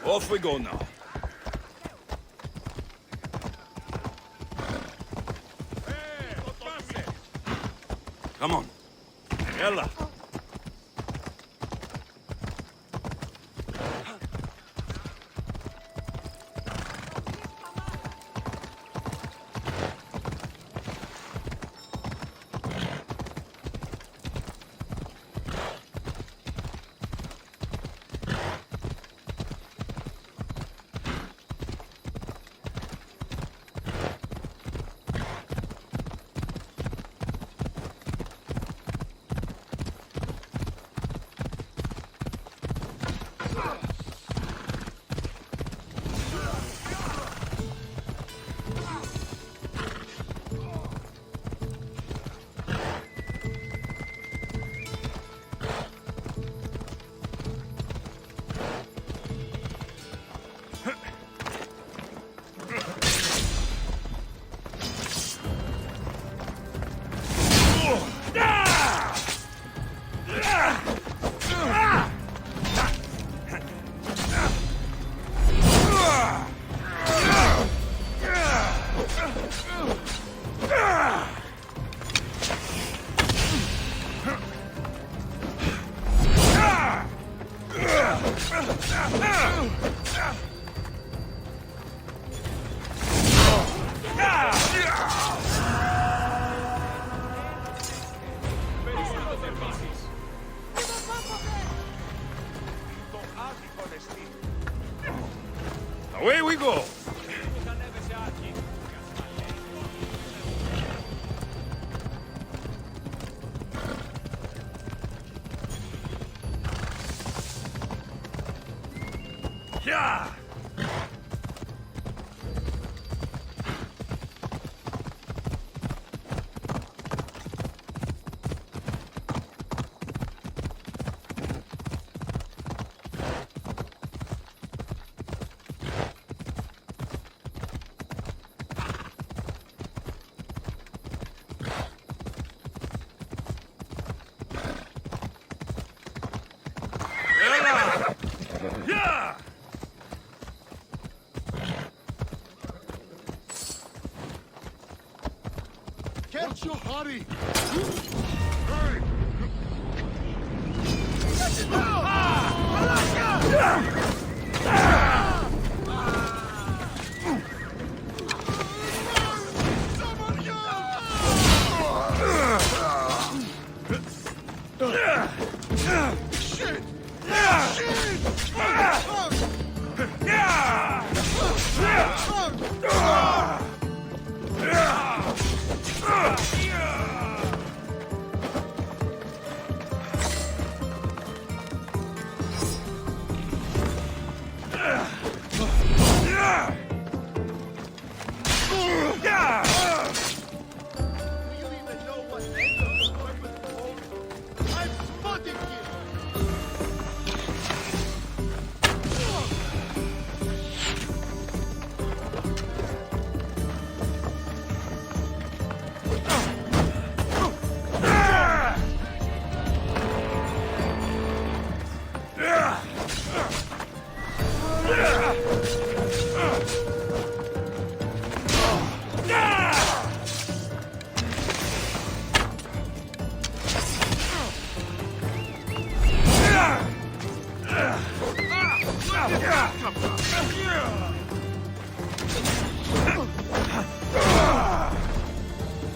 Off we go now. Come on. Yalla. Away we go! Yeah! Yeah! Can't you hurry? Hurry! Someone Shit!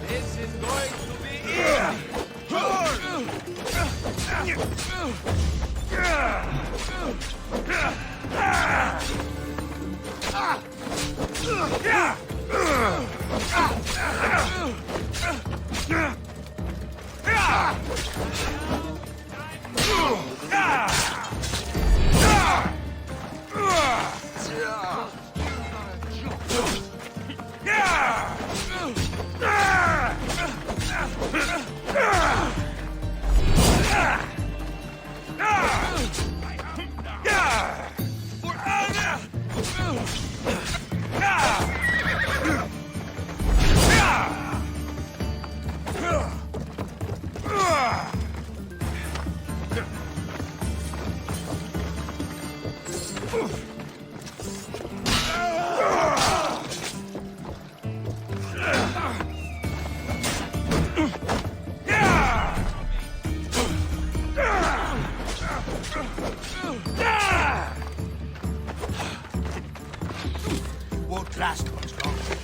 This is going to be easy. Won't last much longer.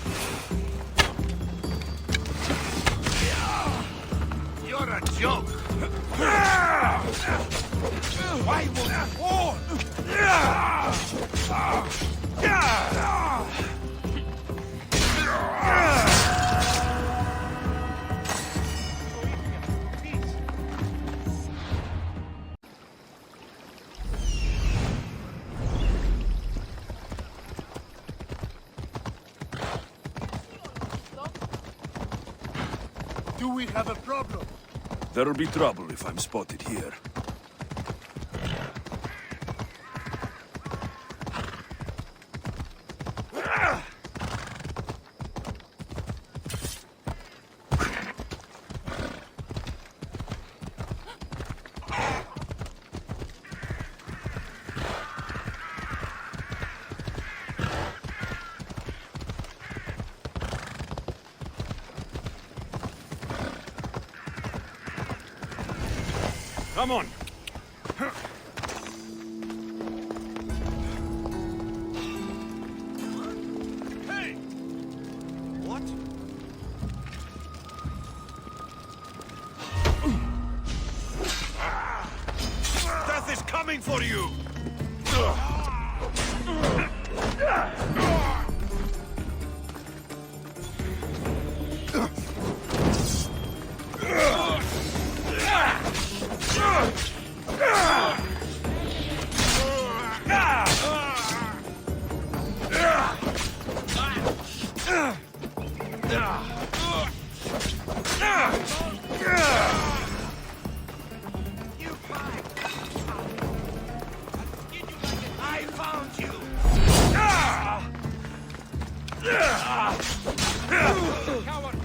You're a joke. Why won't you fall? Do we have a problem? There'll be trouble if I'm spotted here. Come on. Hey! What? Death is coming for you! I found you! Coward!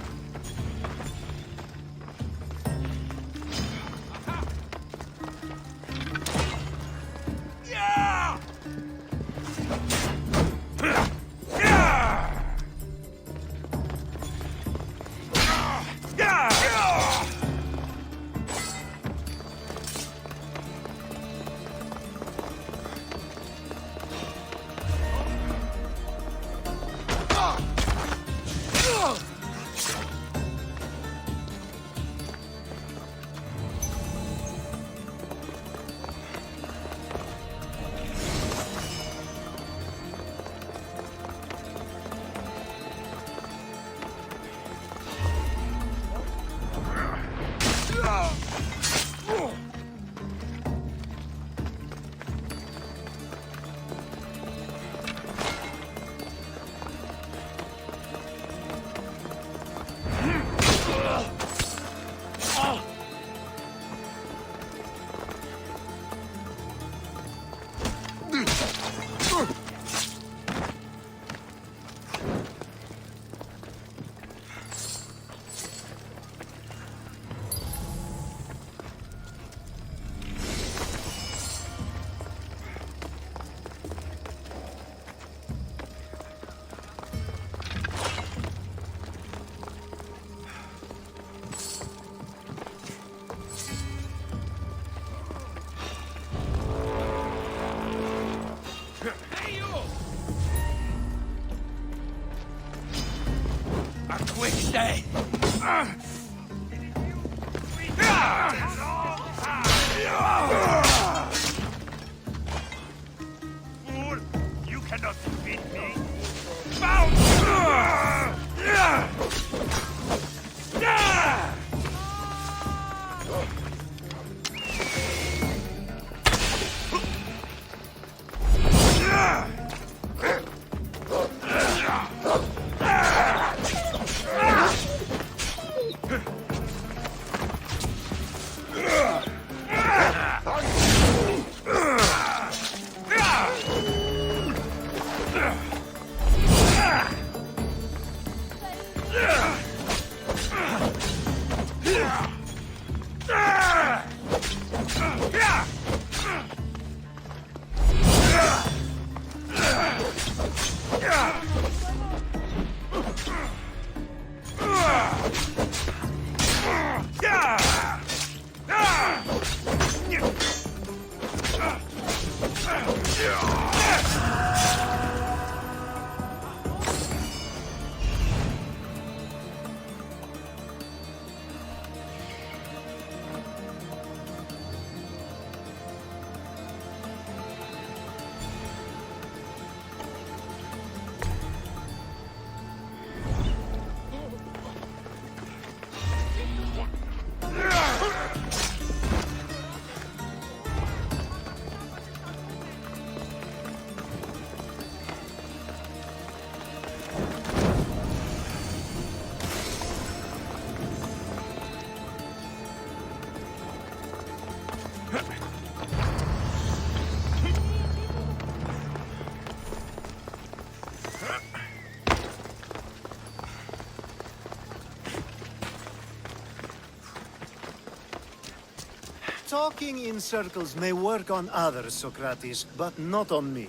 Stay! Fool! You cannot defeat me! Bounce! Talking in circles may work on others, Socrates, but not on me.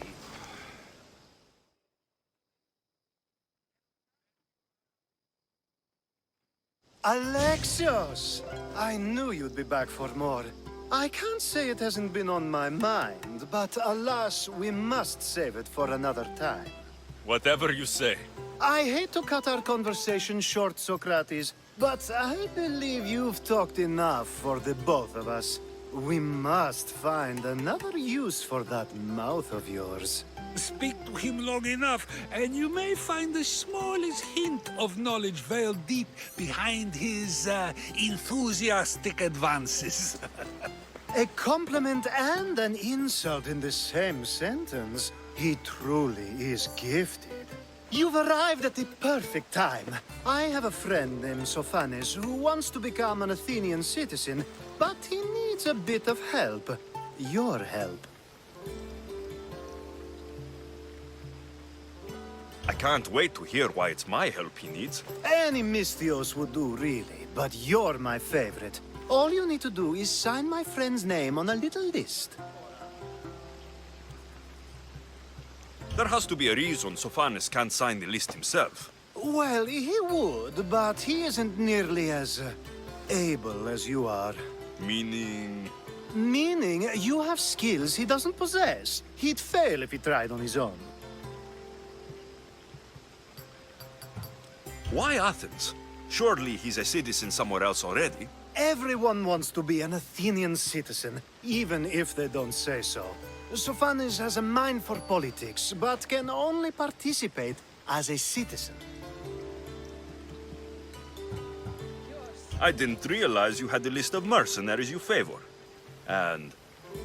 Alexios! I knew you'd be back for more. I can't say it hasn't been on my mind, but alas, we must save it for another time. Whatever you say. I hate to cut our conversation short, Socrates, but I believe you've talked enough for the both of us. We must find another use for that mouth of yours. Speak to him long enough, and you may find the smallest hint of knowledge veiled deep behind his enthusiastic advances. A compliment and an insult in the same sentence. He truly is gifted. You've arrived at the perfect time. I have a friend named Sophanes who wants to become an Athenian citizen, but he needs a bit of help. Your help. I can't wait to hear why it's my help he needs. Any Mystios would do, really, but you're my favorite. All you need to do is sign my friend's name on a little list. There has to be a reason Sophanes can't sign the list himself. Well, he would, but he isn't nearly as able as you are. Meaning... Meaning, you have skills he doesn't possess. He'd fail if he tried on his own. Why Athens? Surely he's a citizen somewhere else already. Everyone wants to be an Athenian citizen, even if they don't say so. Sophanes has a mind for politics, but can only participate as a citizen. I didn't realize you had a list of mercenaries you favor. And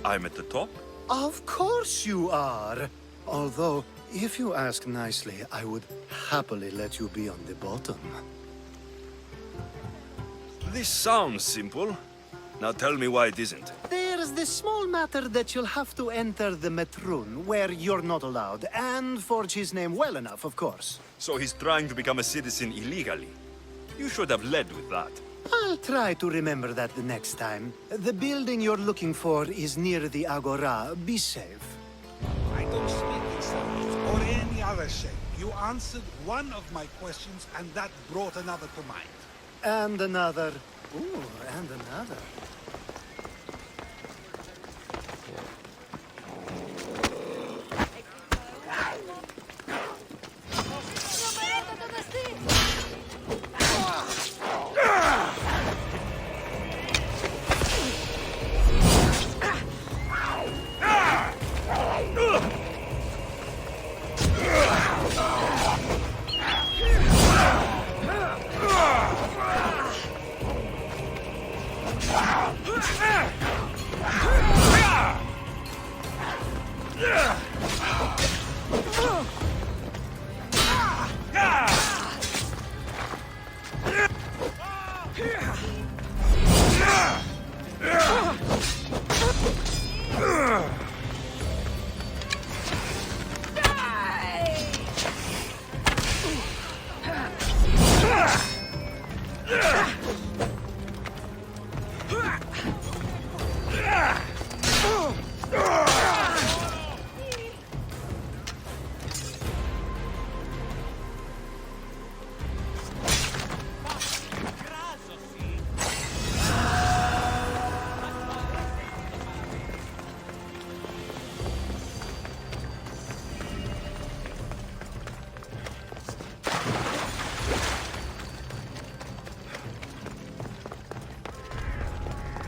I'm at the top? Of course you are. Although, if you ask nicely, I would happily let you be on the bottom. This sounds simple. Now tell me why it isn't. There's the small matter that you'll have to enter the Metroon, where you're not allowed, and forge his name well enough, of course. So he's trying to become a citizen illegally. You should have led with that. I'll try to remember that the next time. The building you're looking for is near the Agora. Be safe. I don't speak in Slavic or any other shape. You answered one of my questions, and that brought another to mind. And another. Ooh, and another.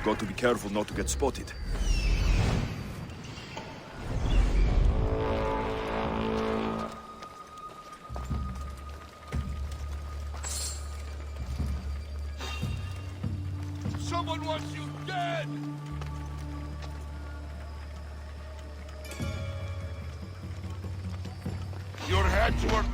Got to be careful not to get spotted. Someone wants you dead! Your heads were...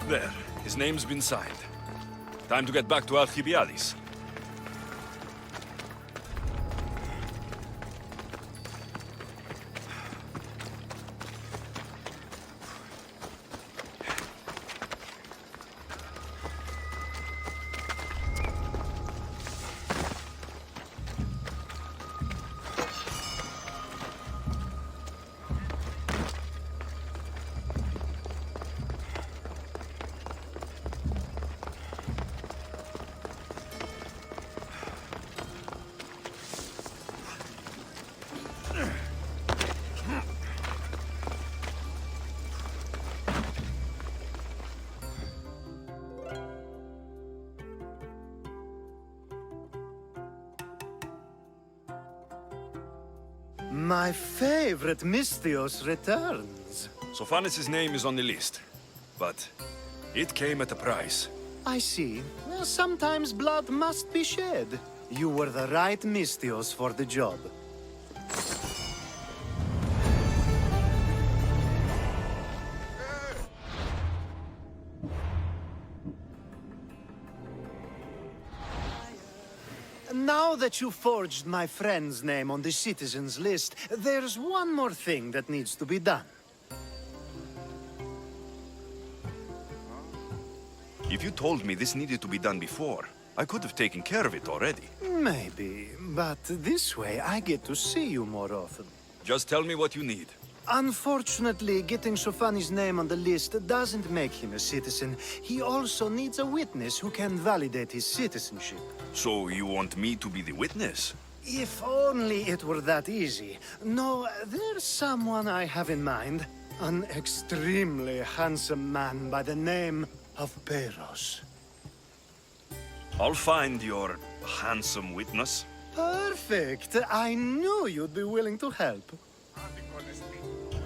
There, his name's been signed. Time to get back to Alcibiades. My favorite Misthios returns. Sophanis' name is on the list, but it came at a price. I see. Well, sometimes blood must be shed. You were the right Misthios for the job. Now that you forged my friend's name on the citizens list, there's one more thing that needs to be done. If you told me this needed to be done before, I could have taken care of it already. Maybe, but this way I get to see you more often. Just tell me what you need. Unfortunately, getting Sophanis' name on the list doesn't make him a citizen. He also needs a witness who can validate his citizenship. So you want me to be the witness? If only it were that easy. No, there's someone I have in mind. An extremely handsome man by the name of Peiros. I'll find your handsome witness. Perfect. I knew you'd be willing to help.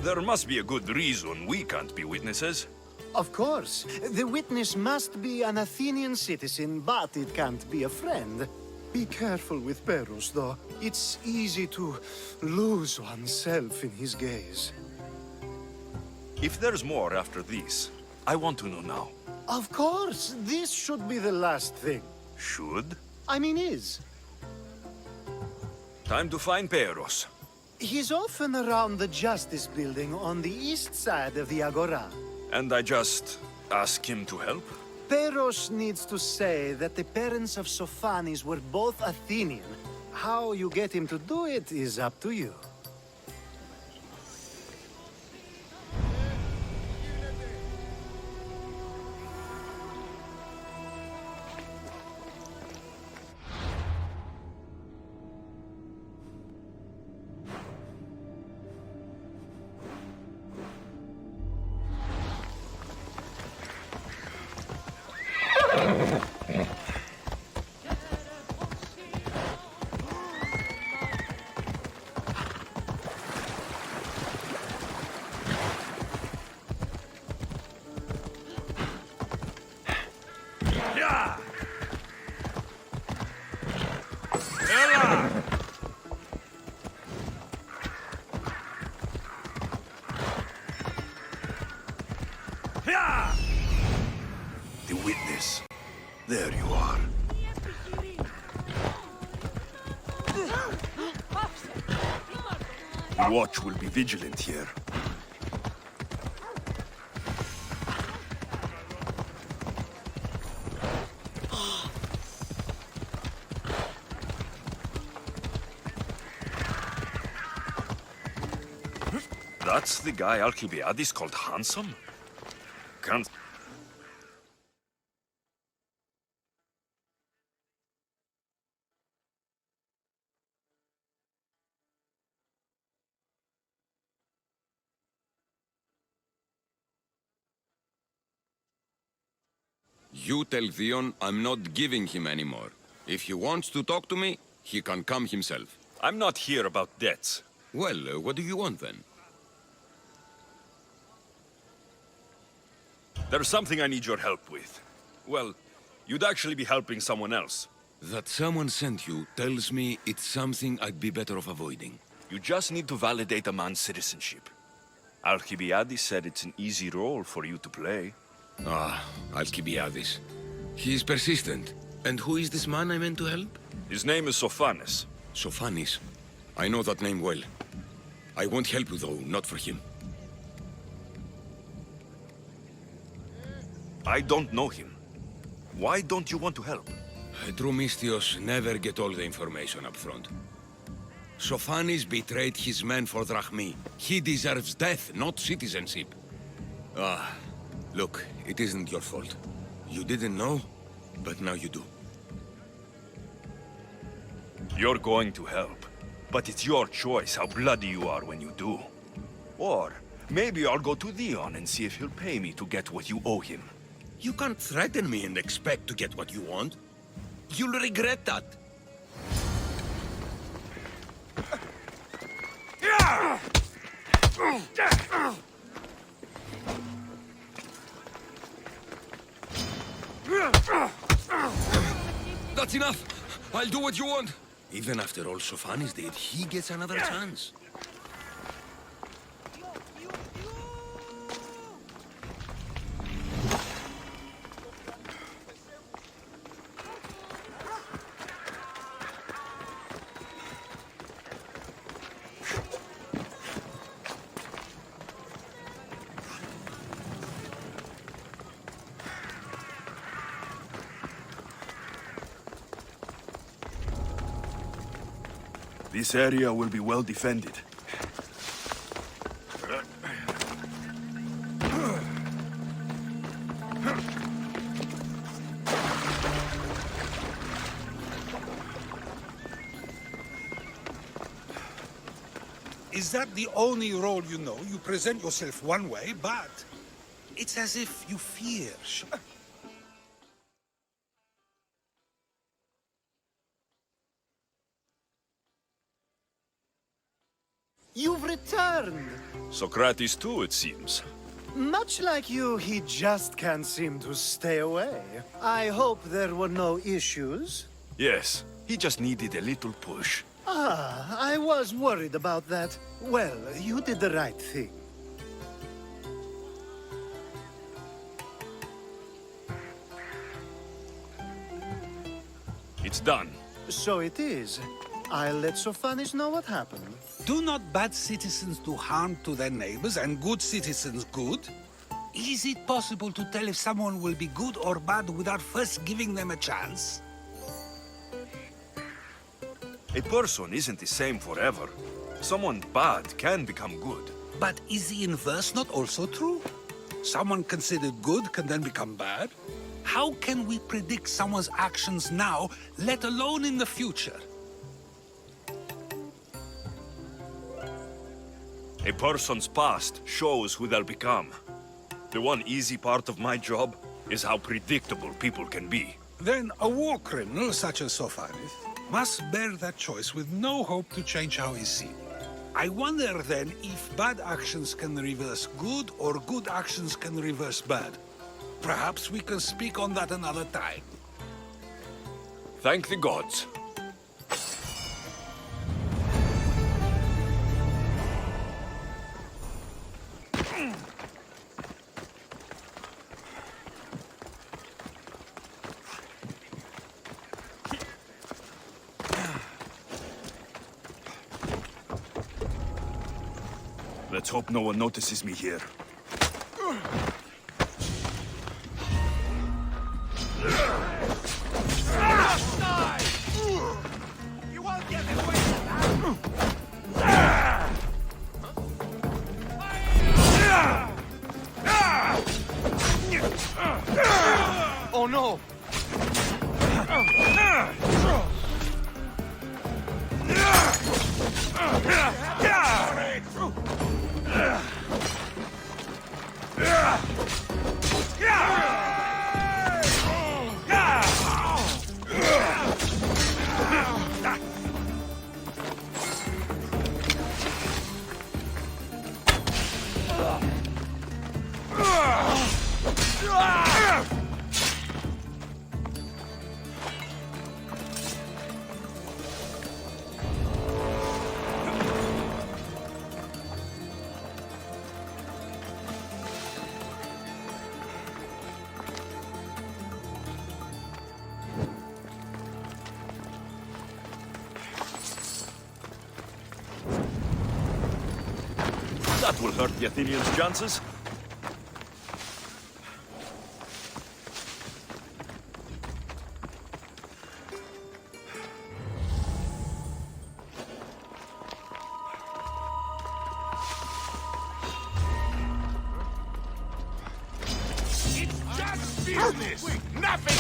There must be a good reason we can't be witnesses. Of course. The witness must be an Athenian citizen, but it can't be a friend. Be careful with Peiros, though. It's easy to lose oneself in his gaze. If there's more after this, I want to know now. Of course. This should be the last thing. Should? I mean, is. Time to find Peiros. He's often around the Justice Building on the east side of the Agora. And I just ask him to help? Peiros needs to say that the parents of Sophanis were both Athenian. How you get him to do it is up to you. The witness. There you are. The watch will be vigilant here. That's the guy Alcibiades called handsome? Can't... You tell Theon I'm not giving him anymore. If he wants to talk to me, he can come himself. I'm not here about debts. Well, what do you want then? There's something I need your help with. Well, you'd actually be helping someone else. That someone sent you tells me it's something I'd be better off avoiding. You just need to validate a man's citizenship. Alcibiades said it's an easy role for you to play. Alcibiades. He is persistent. And who is this man I meant to help? His name is Sophanes. Sophanis. I know that name well. I won't help you, though, not for him. I don't know him. Why don't you want to help? True Mystios never get all the information up front. Sophanis betrayed his men for drachmi. He deserves death, not citizenship. Look, it isn't your fault. You didn't know, but now you do. You're going to help, but it's your choice how bloody you are when you do. Or maybe I'll go to Leon and see if he'll pay me to get what you owe him. You can't threaten me and expect to get what you want. You'll regret that. That's enough! I'll do what you want! Even after all Sophanis did, he gets another chance. This area will be well defended. Is that the only role you know? You present yourself one way, but it's as if you fear. You've returned! Socrates too, it seems. Much like you, he just can't seem to stay away. I hope there were no issues. Yes, he just needed a little push. I was worried about that. Well, you did the right thing. It's done. So it is. I'll let Sophanis know what happened. Do not bad citizens do harm to their neighbors and good citizens good? Is it possible to tell if someone will be good or bad without first giving them a chance? A person isn't the same forever. Someone bad can become good. But is the inverse not also true? Someone considered good can then become bad? How can we predict someone's actions now, let alone in the future? A person's past shows who they'll become. The one easy part of my job is how predictable people can be. Then a war criminal such as Sophanis must bear that choice with no hope to change how he's seen. I wonder then if bad actions can reverse good or good actions can reverse bad. Perhaps we can speak on that another time. Thank the gods. Let's hope no one notices me here. You won't get away with that! Oh no! That will hurt the Athenians' chances. Business! Nothing!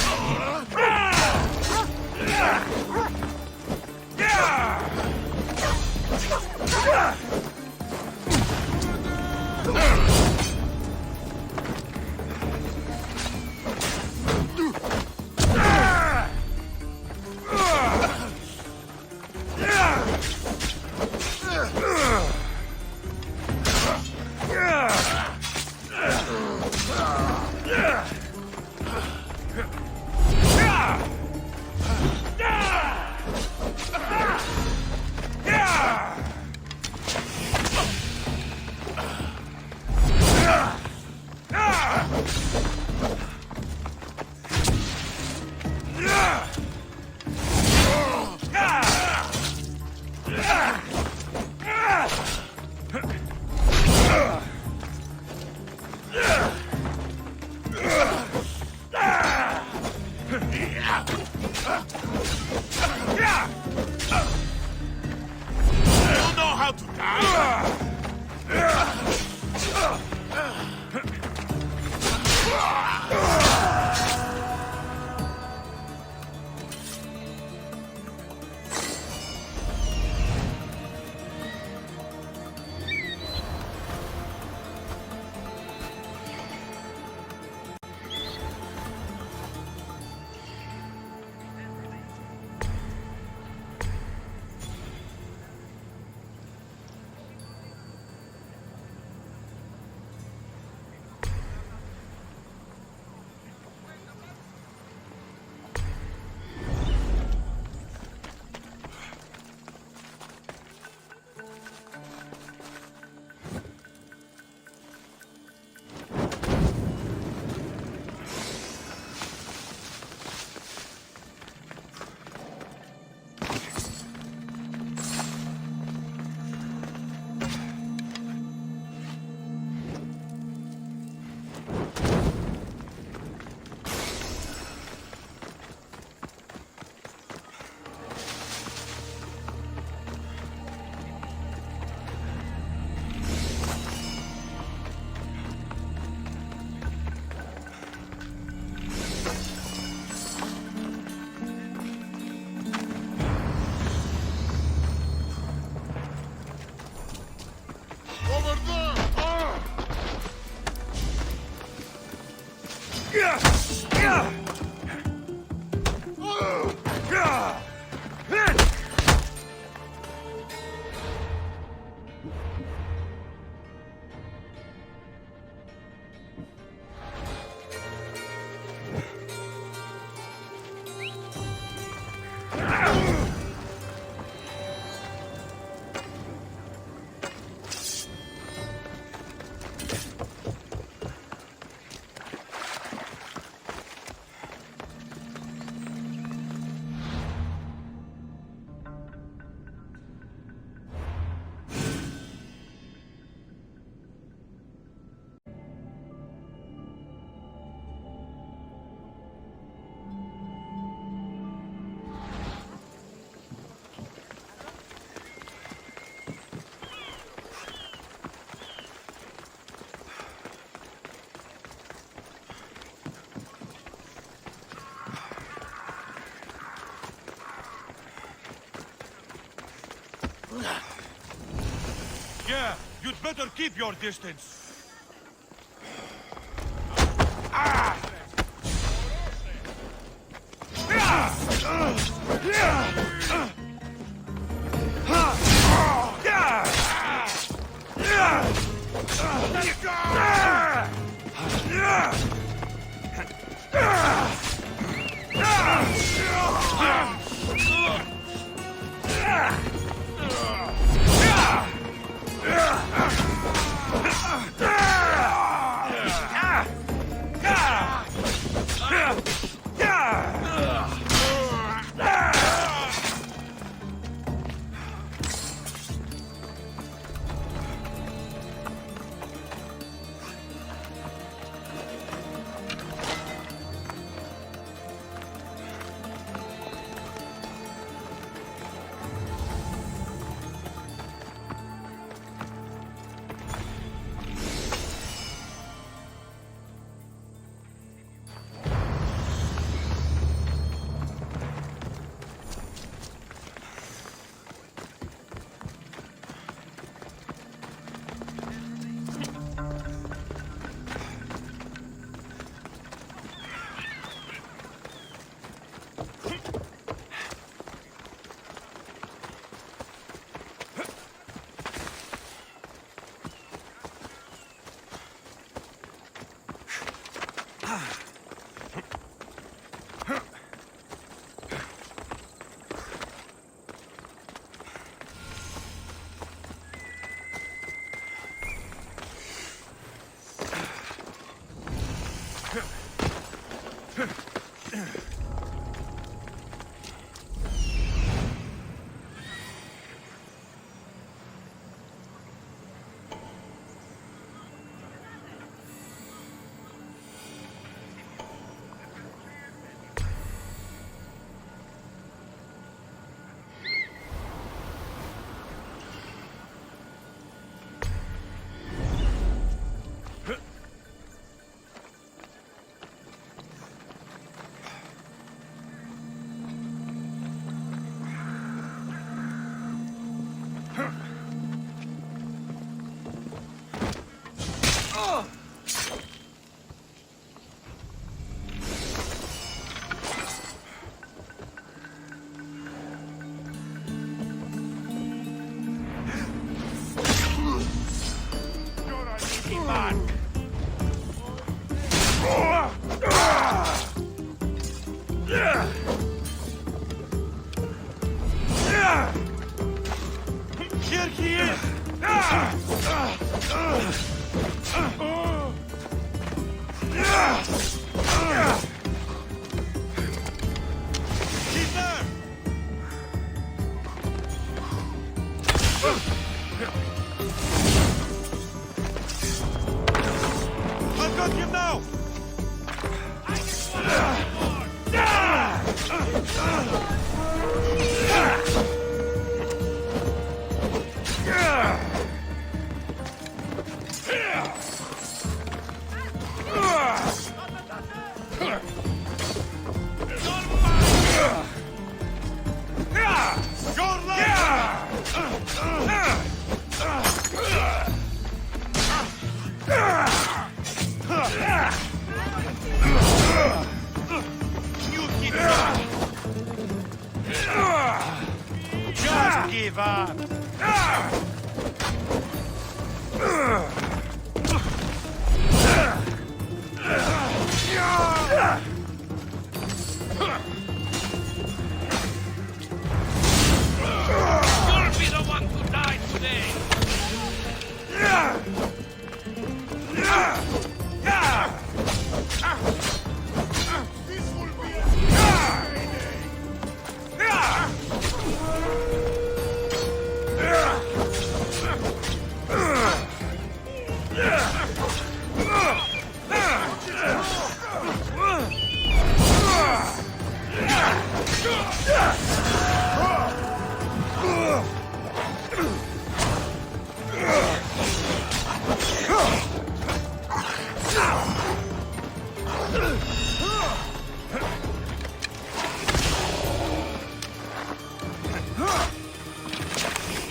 Yeah, you'd better keep your distance. Here he is! He's there! I've got him now! Just give up! You'll be the one to die today! This will be a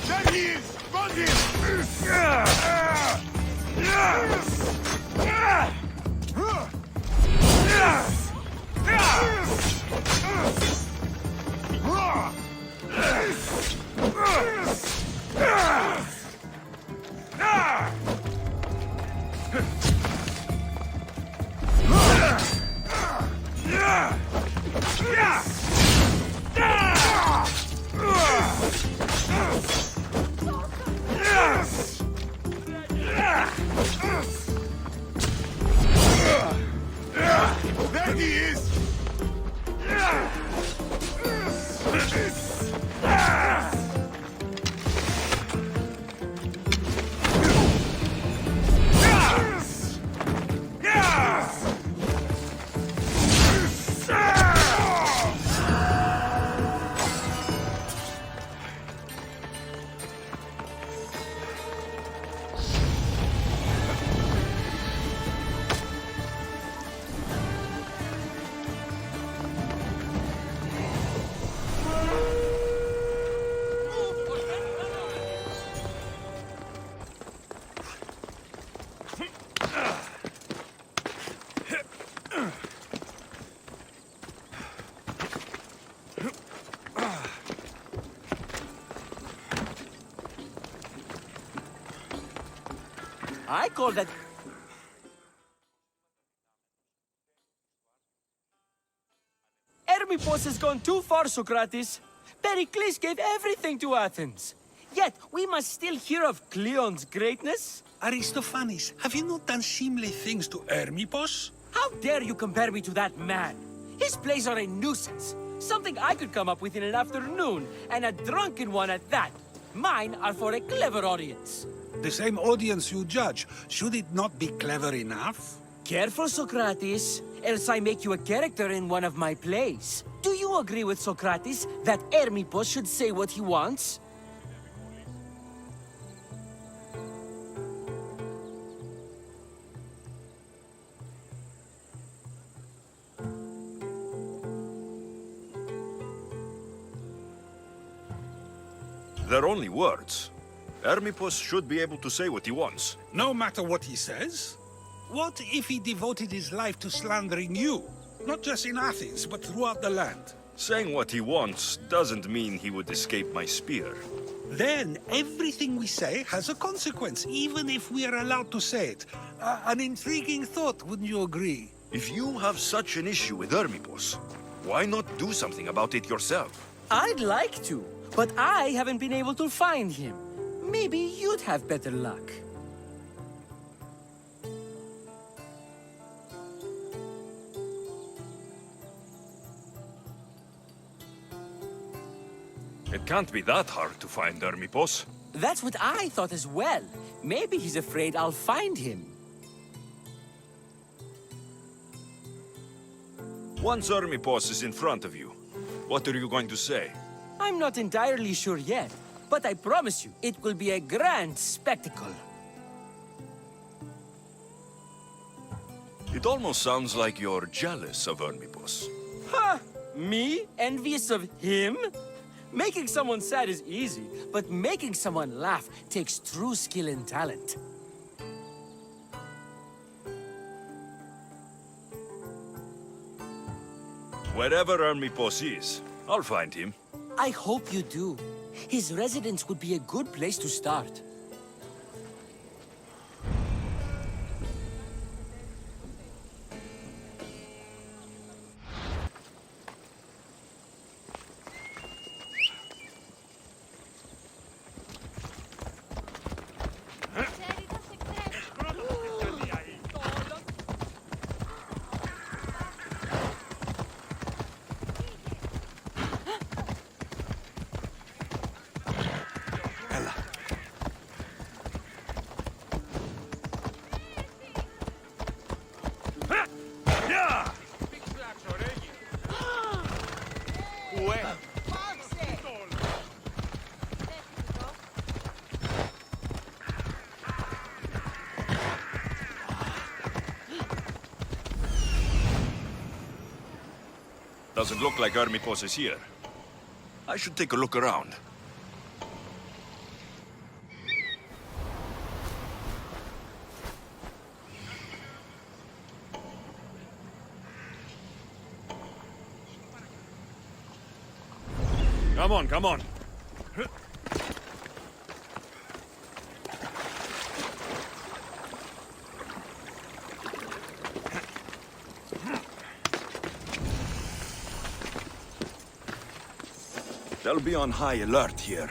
There he is! Got him! There he is! I call that... Hermippos has gone too far, Socrates. Pericles gave everything to Athens. Yet, we must still hear of Cleon's greatness. Aristophanes, have you not done similar things to Hermippos? How dare you compare me to that man? His plays are a nuisance. Something I could come up with in an afternoon, and a drunken one at that. Mine are for a clever audience. The same audience you judge. Should it not be clever enough? Careful, Socrates, else I make you a character in one of my plays. Do you agree with Socrates that Hermippos should say what he wants? They're only words. Hermippos should be able to say what he wants. No matter what he says? What if he devoted his life to slandering you? Not just in Athens, but throughout the land. Saying what he wants doesn't mean he would escape my spear. Then everything we say has a consequence, even if we are allowed to say it. An intriguing thought, wouldn't you agree? If you have such an issue with Hermippos, why not do something about it yourself? I'd like to, but I haven't been able to find him. Maybe you'd have better luck. It can't be that hard to find Hermippos. That's what I thought as well. Maybe he's afraid I'll find him. Once Hermippos is in front of you, what are you going to say? I'm not entirely sure yet, but I promise you, it will be a grand spectacle. It almost sounds like you're jealous of Hermippos. Ha! Me? Envious of him? Making someone sad is easy, but making someone laugh takes true skill and talent. Wherever Hermippos is, I'll find him. I hope you do. His residence would be a good place to start. Doesn't look like Hermippos is here. I should take a look around. Come on, come on. They'll be on high alert here.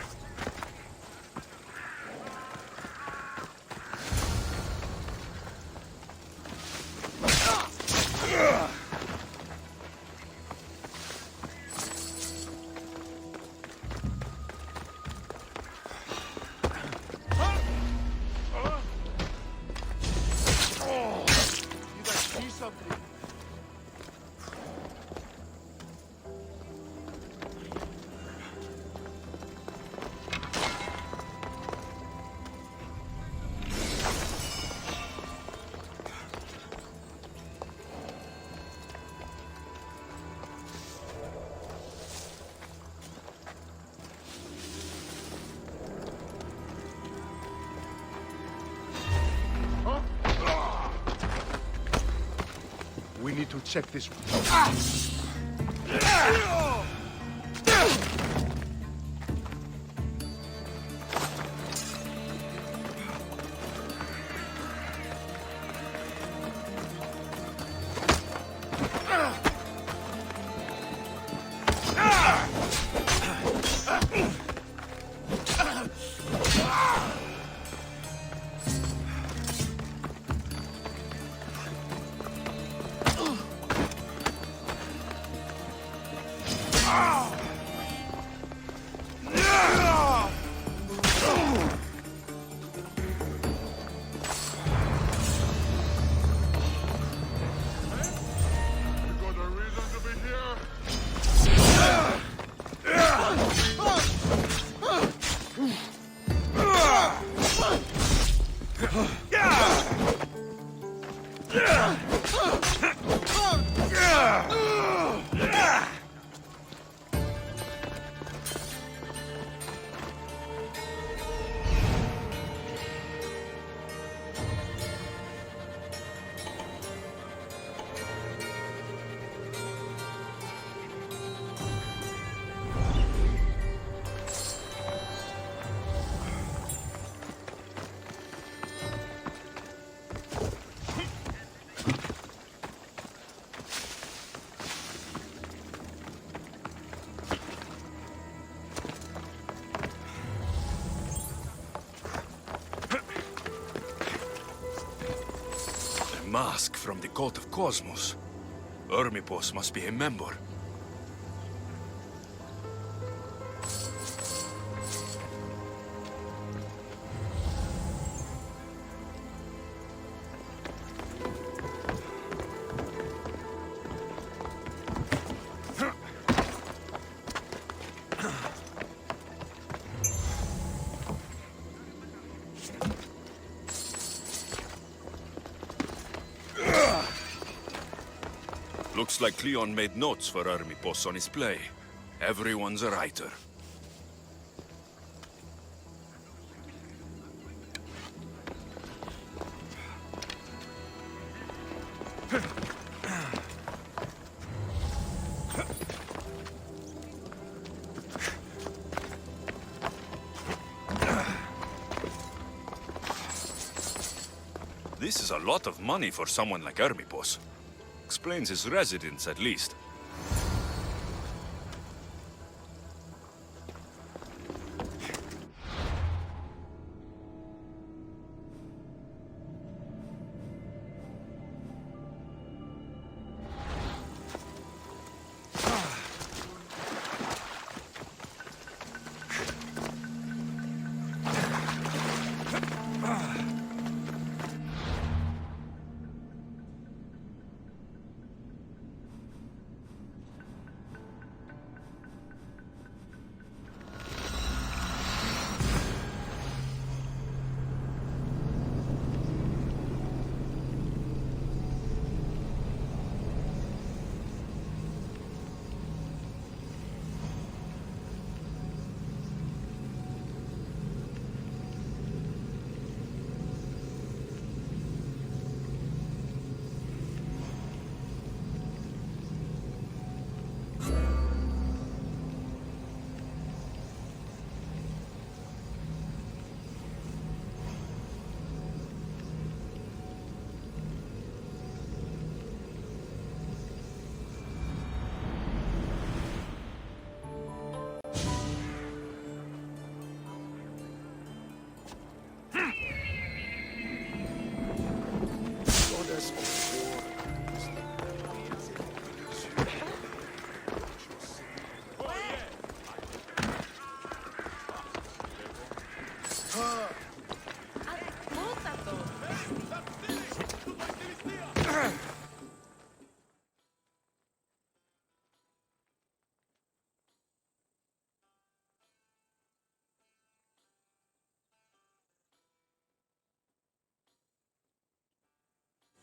We need to check this one. Mask from the cult of Cosmos. Hermipos must be a member. Looks like Cleon made notes for Hermipos on his play. Everyone's a writer. This is a lot of money for someone like Hermipos. Explains his residence, at least.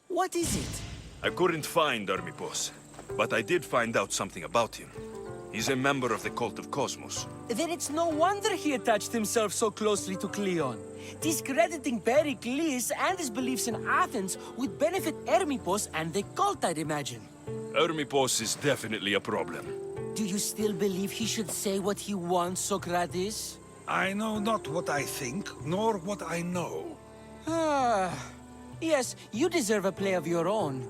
What is it? I couldn't find Hermipos, but I did find out something about him. He's a member of the cult of Cosmos. Then it's no wonder he attached himself so closely to Cleon. Discrediting Pericles and his beliefs in Athens would benefit Hermipos and the cult, I'd imagine. Hermipos is definitely a problem. Do you still believe he should say what he wants, Socrates? I know not what I think, nor what I know. Yes, you deserve a play of your own.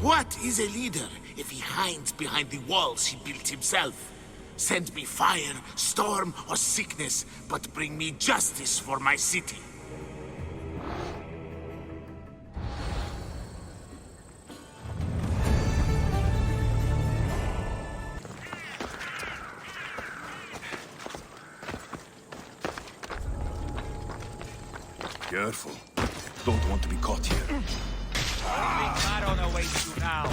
What is a leader if he hides behind the walls he built himself? Send me fire, storm, or sickness, but bring me justice for my city. Careful. Don't want to be caught here. Baron awaits you now.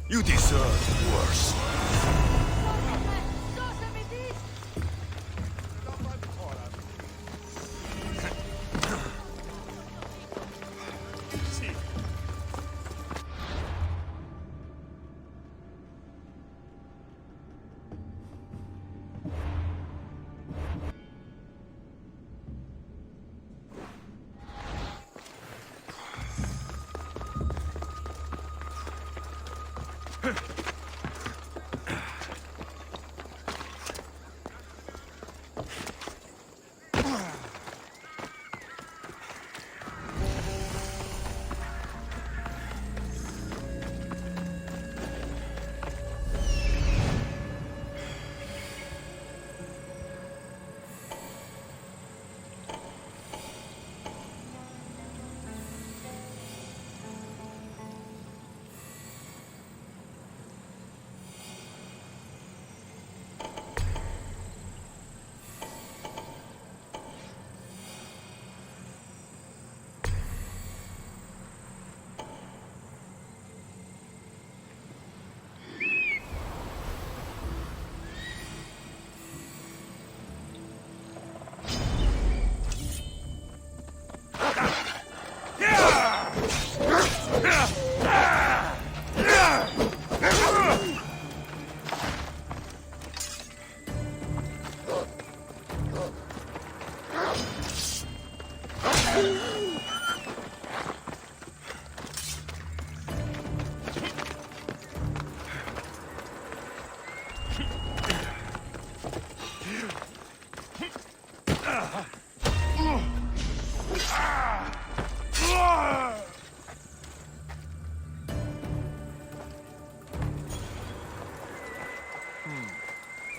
You deserve worse.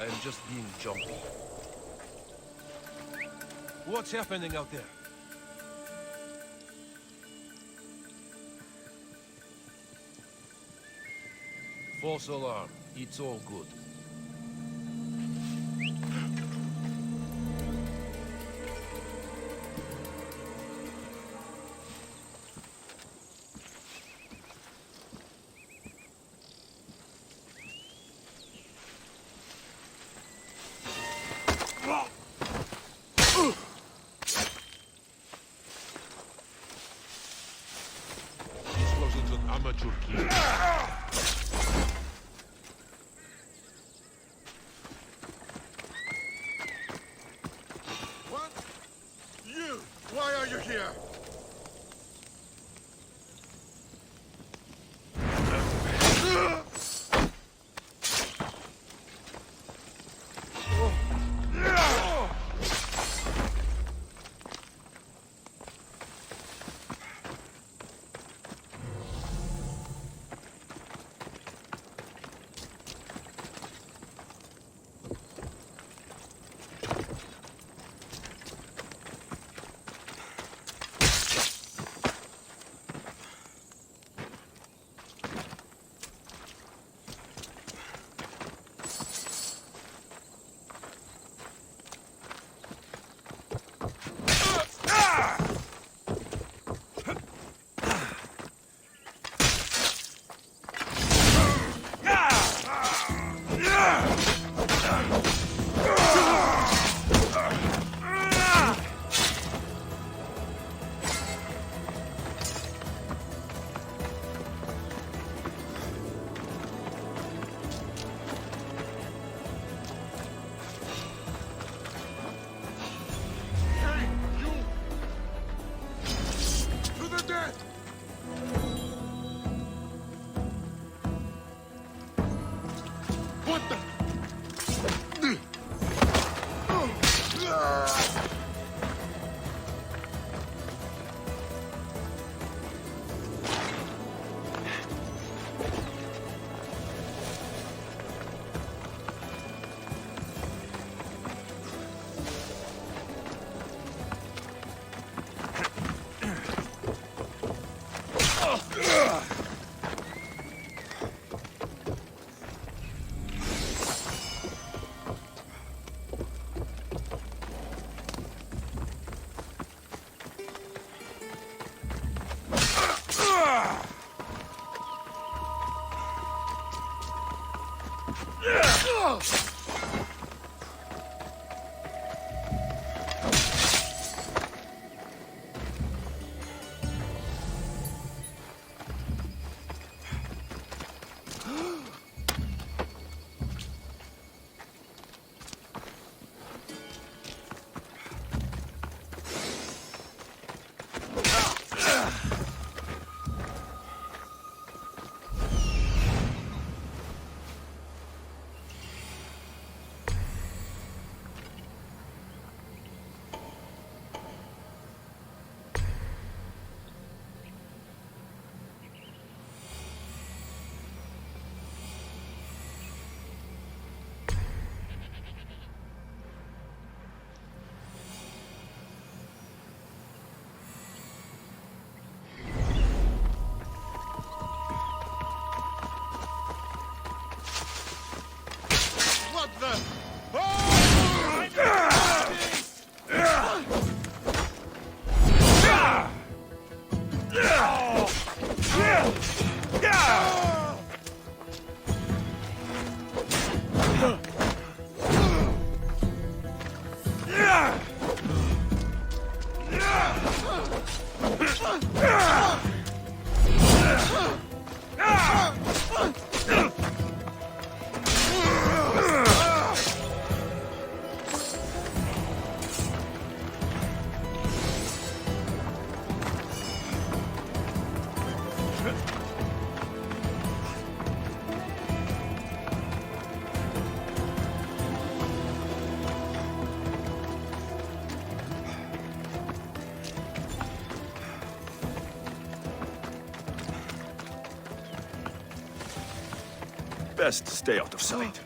I'm just being jumpy. What's happening out there? False alarm. It's all good. This wasn't an amateur kill. What? You! Why are you here? death! What the? What the? Best stay out of sight.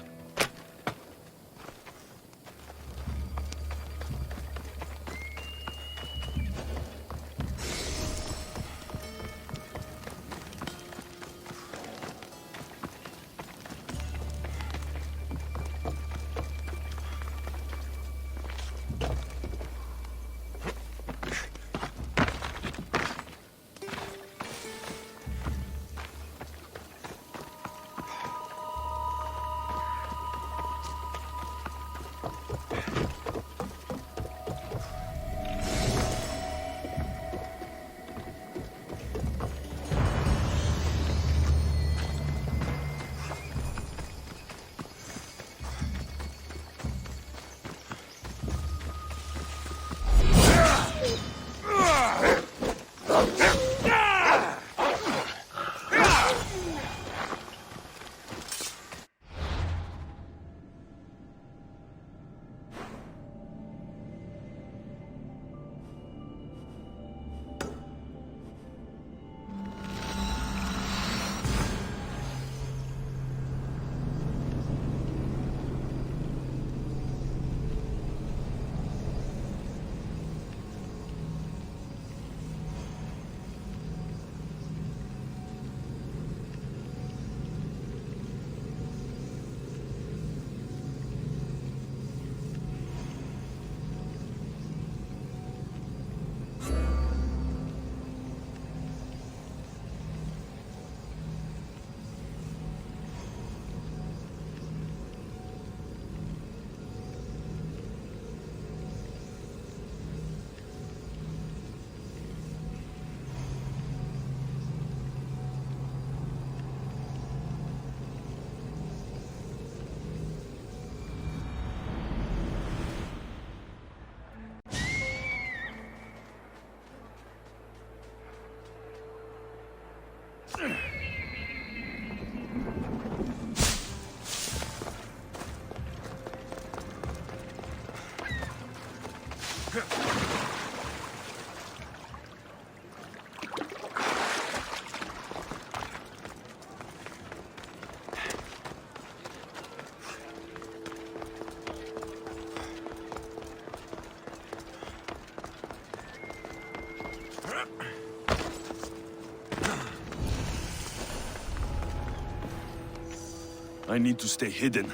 I need to stay hidden.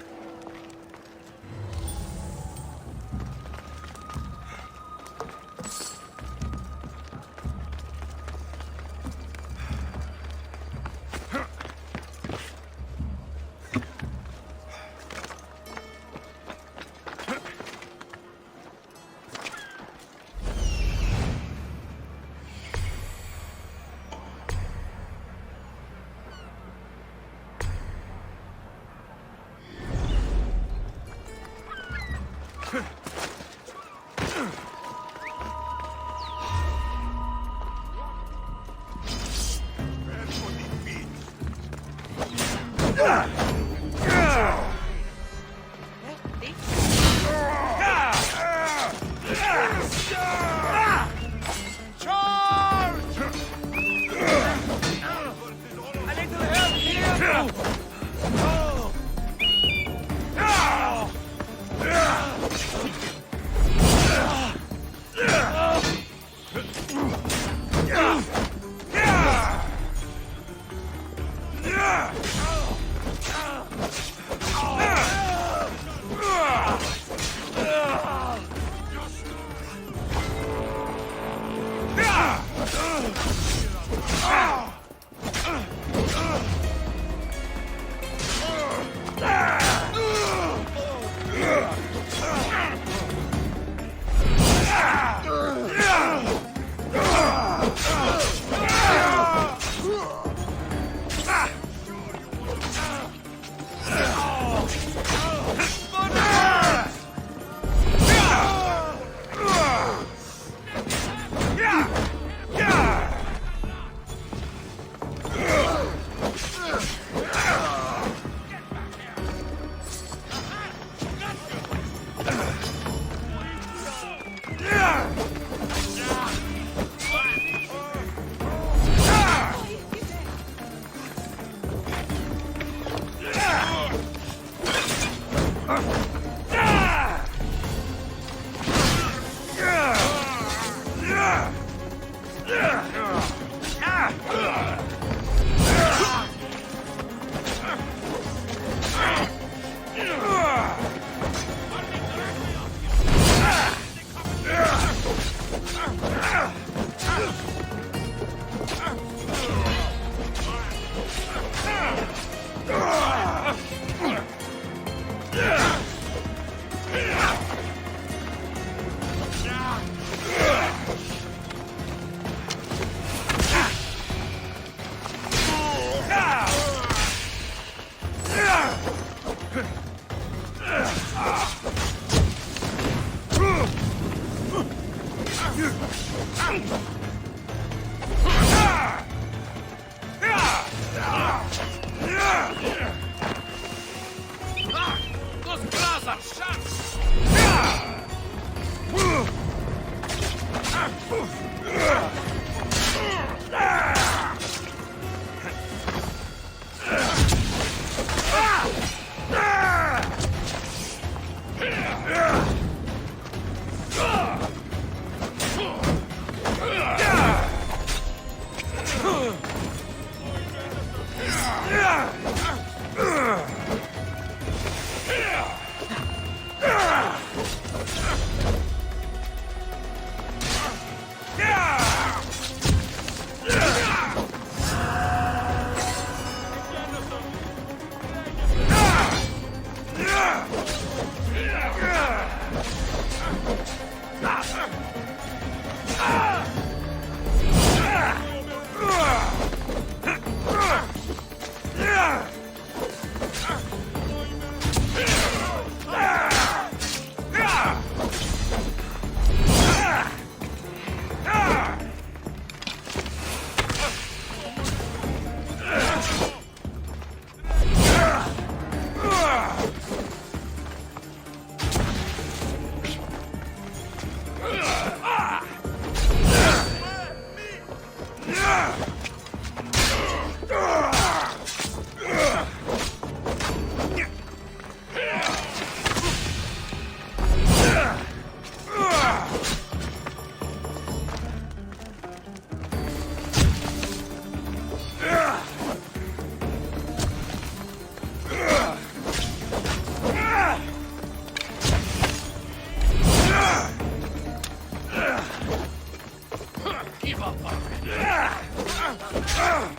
You know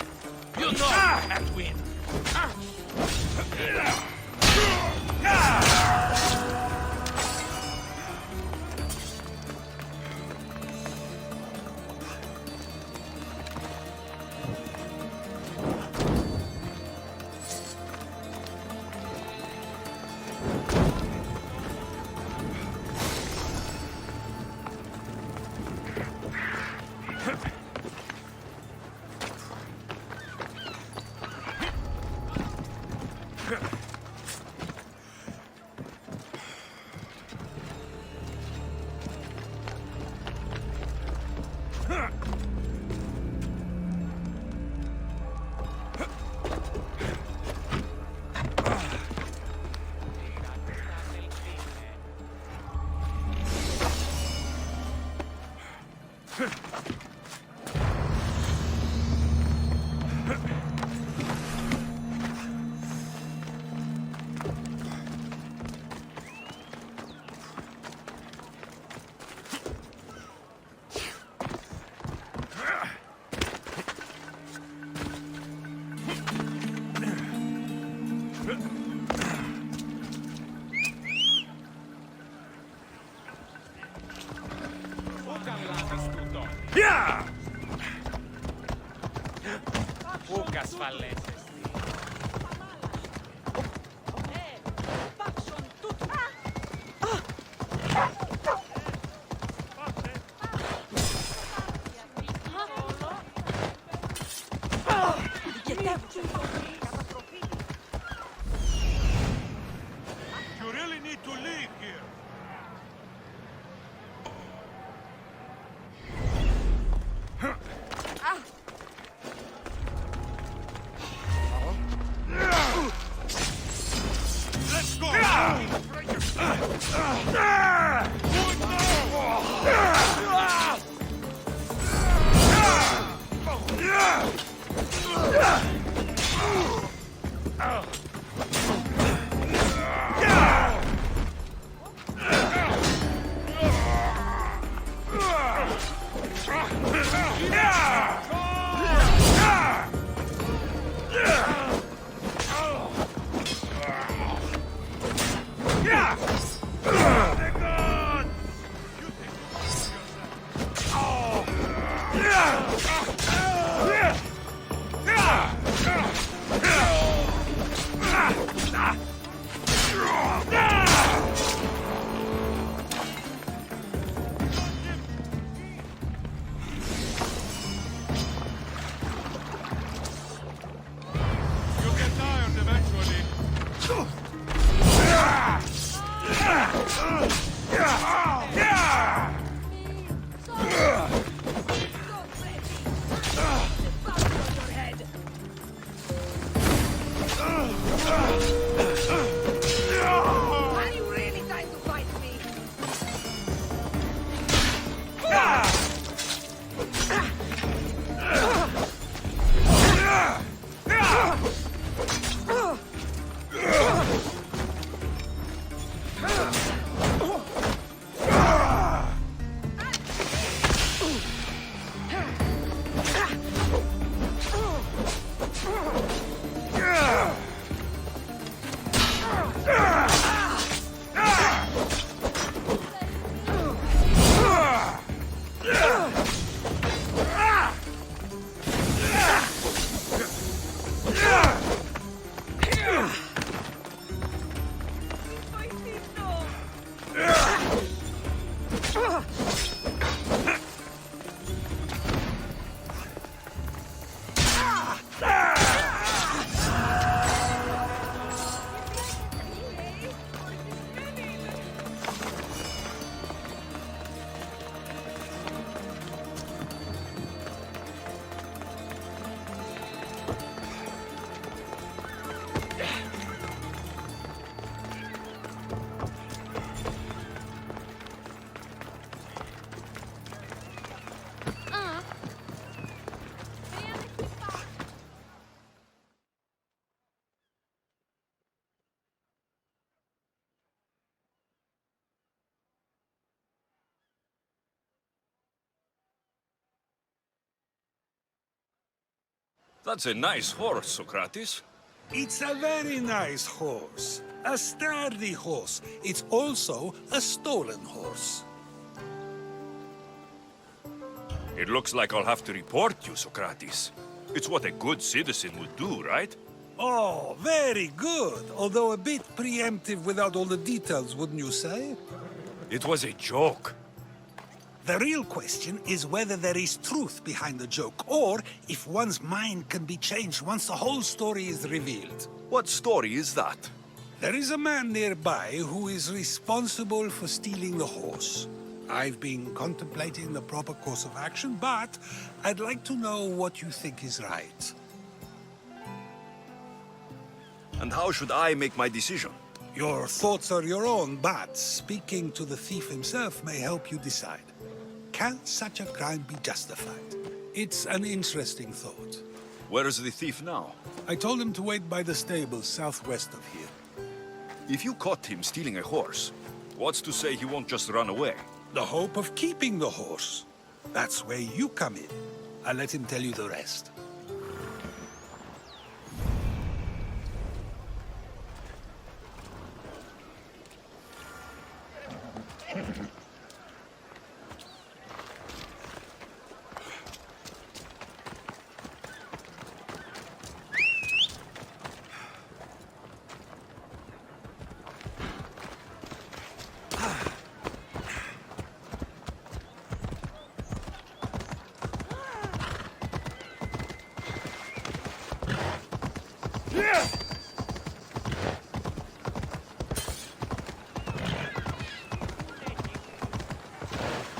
you can't win. You really need to leave here. Let's go! That's a nice horse, Socrates. It's a very nice horse. A sturdy horse. It's also a stolen horse. It looks like I'll have to report you, Socrates. It's what a good citizen would do, right? Oh, very good. Although a bit preemptive without all the details, wouldn't you say? It was a joke. The real question is whether there is truth behind the joke, or if one's mind can be changed once the whole story is revealed. What story is that? There is a man nearby who is responsible for stealing the horse. I've been contemplating the proper course of action, but I'd like to know what you think is right. And how should I make my decision? Your thoughts are your own, but speaking to the thief himself may help you decide. Can such a crime be justified? It's an interesting thought. Where is the thief now? I told him to wait by the stables southwest of here. If you caught him stealing a horse, what's to say he won't just run away? The hope of keeping the horse. That's where you come in. I'll let him tell you the rest.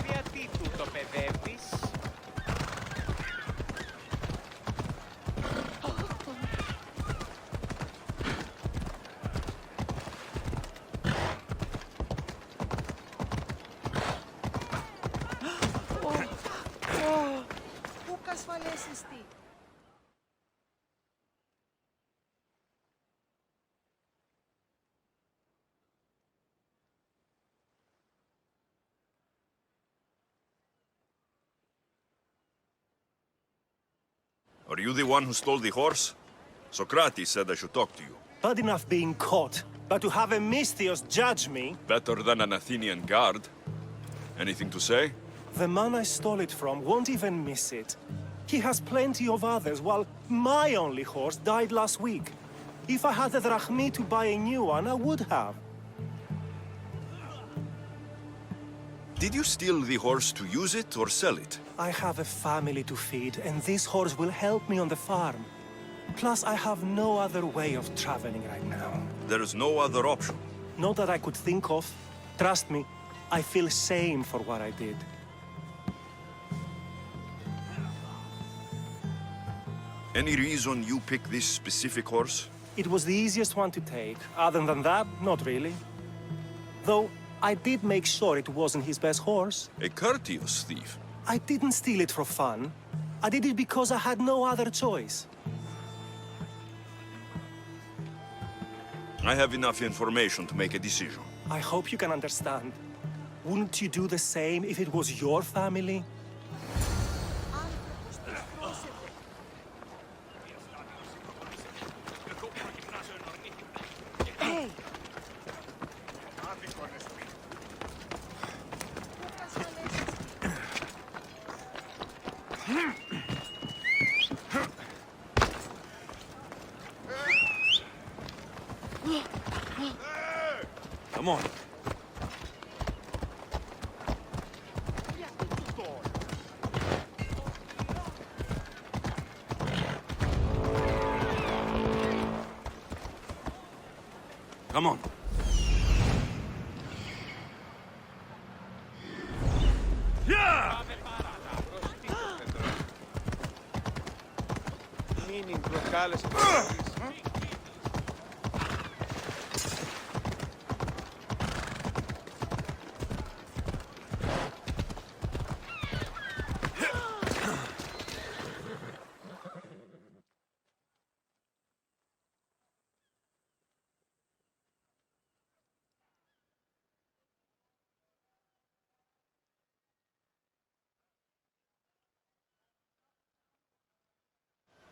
Γιατί τούτο παιδεύεις? Πού κασφαλέσεις τι? Are you the one who stole the horse? Socrates said I should talk to you. Bad enough being caught, but to have a Misthios judge me? Better than an Athenian guard. Anything to say? The man I stole it from won't even miss it. He has plenty of others, while my only horse died last week. If I had the drachmi to buy a new one, I would have. Did you steal the horse to use it or sell it? I have a family to feed, and this horse will help me on the farm. Plus, I have no other way of traveling right now. There is no other option. Not that I could think of. Trust me, I feel shame for what I did. Any reason you picked this specific horse? It was the easiest one to take. Other than that, not really. Though, I did make sure it wasn't his best horse. A courteous thief. I didn't steal it for fun. I did it because I had no other choice. I have enough information to make a decision. I hope you can understand. Wouldn't you do the same if it was your family? Hey! Come on. Come on. Yeah! Meaning προκάλεσε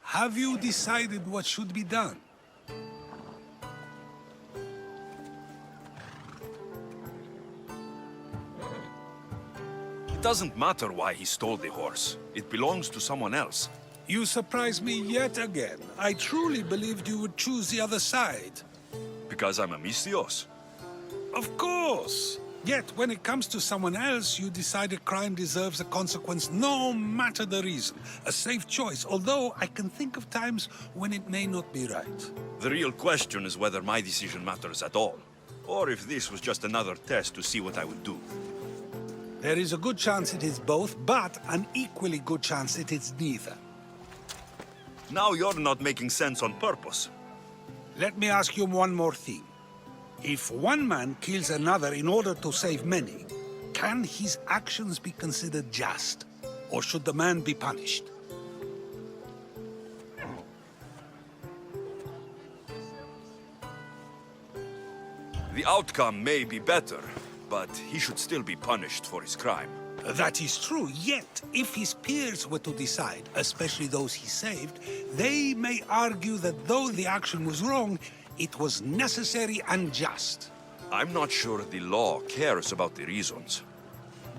have you decided what should be done? It doesn't matter why he stole the horse. It belongs to someone else. You surprise me yet again. I truly believed you would choose the other side. Because I'm a Mystios. Of course. Yet, when it comes to someone else, you decide a crime deserves a consequence no matter the reason. A safe choice, although I can think of times when it may not be right. The real question is whether my decision matters at all. Or if this was just another test to see what I would do. There is a good chance it is both, but an equally good chance it is neither. Now you're not making sense on purpose. Let me ask you one more thing. If one man kills another in order to save many, can his actions be considered just? Or should the man be punished? The outcome may be better, but he should still be punished for his crime. That is true, yet if his peers were to decide, especially those he saved, they may argue that though the action was wrong, it was necessary and just. I'm not sure the law cares about the reasons.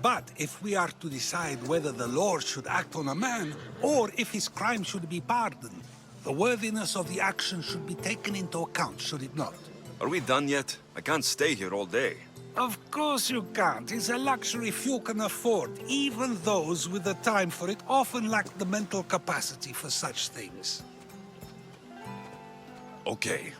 But if we are to decide whether the law should act on a man, or if his crime should be pardoned, the worthiness of the action should be taken into account, should it not? Are we done yet? I can't stay here all day. Of course you can't. It's a luxury few can afford. Even those with the time for it often lack the mental capacity for such things. Okay.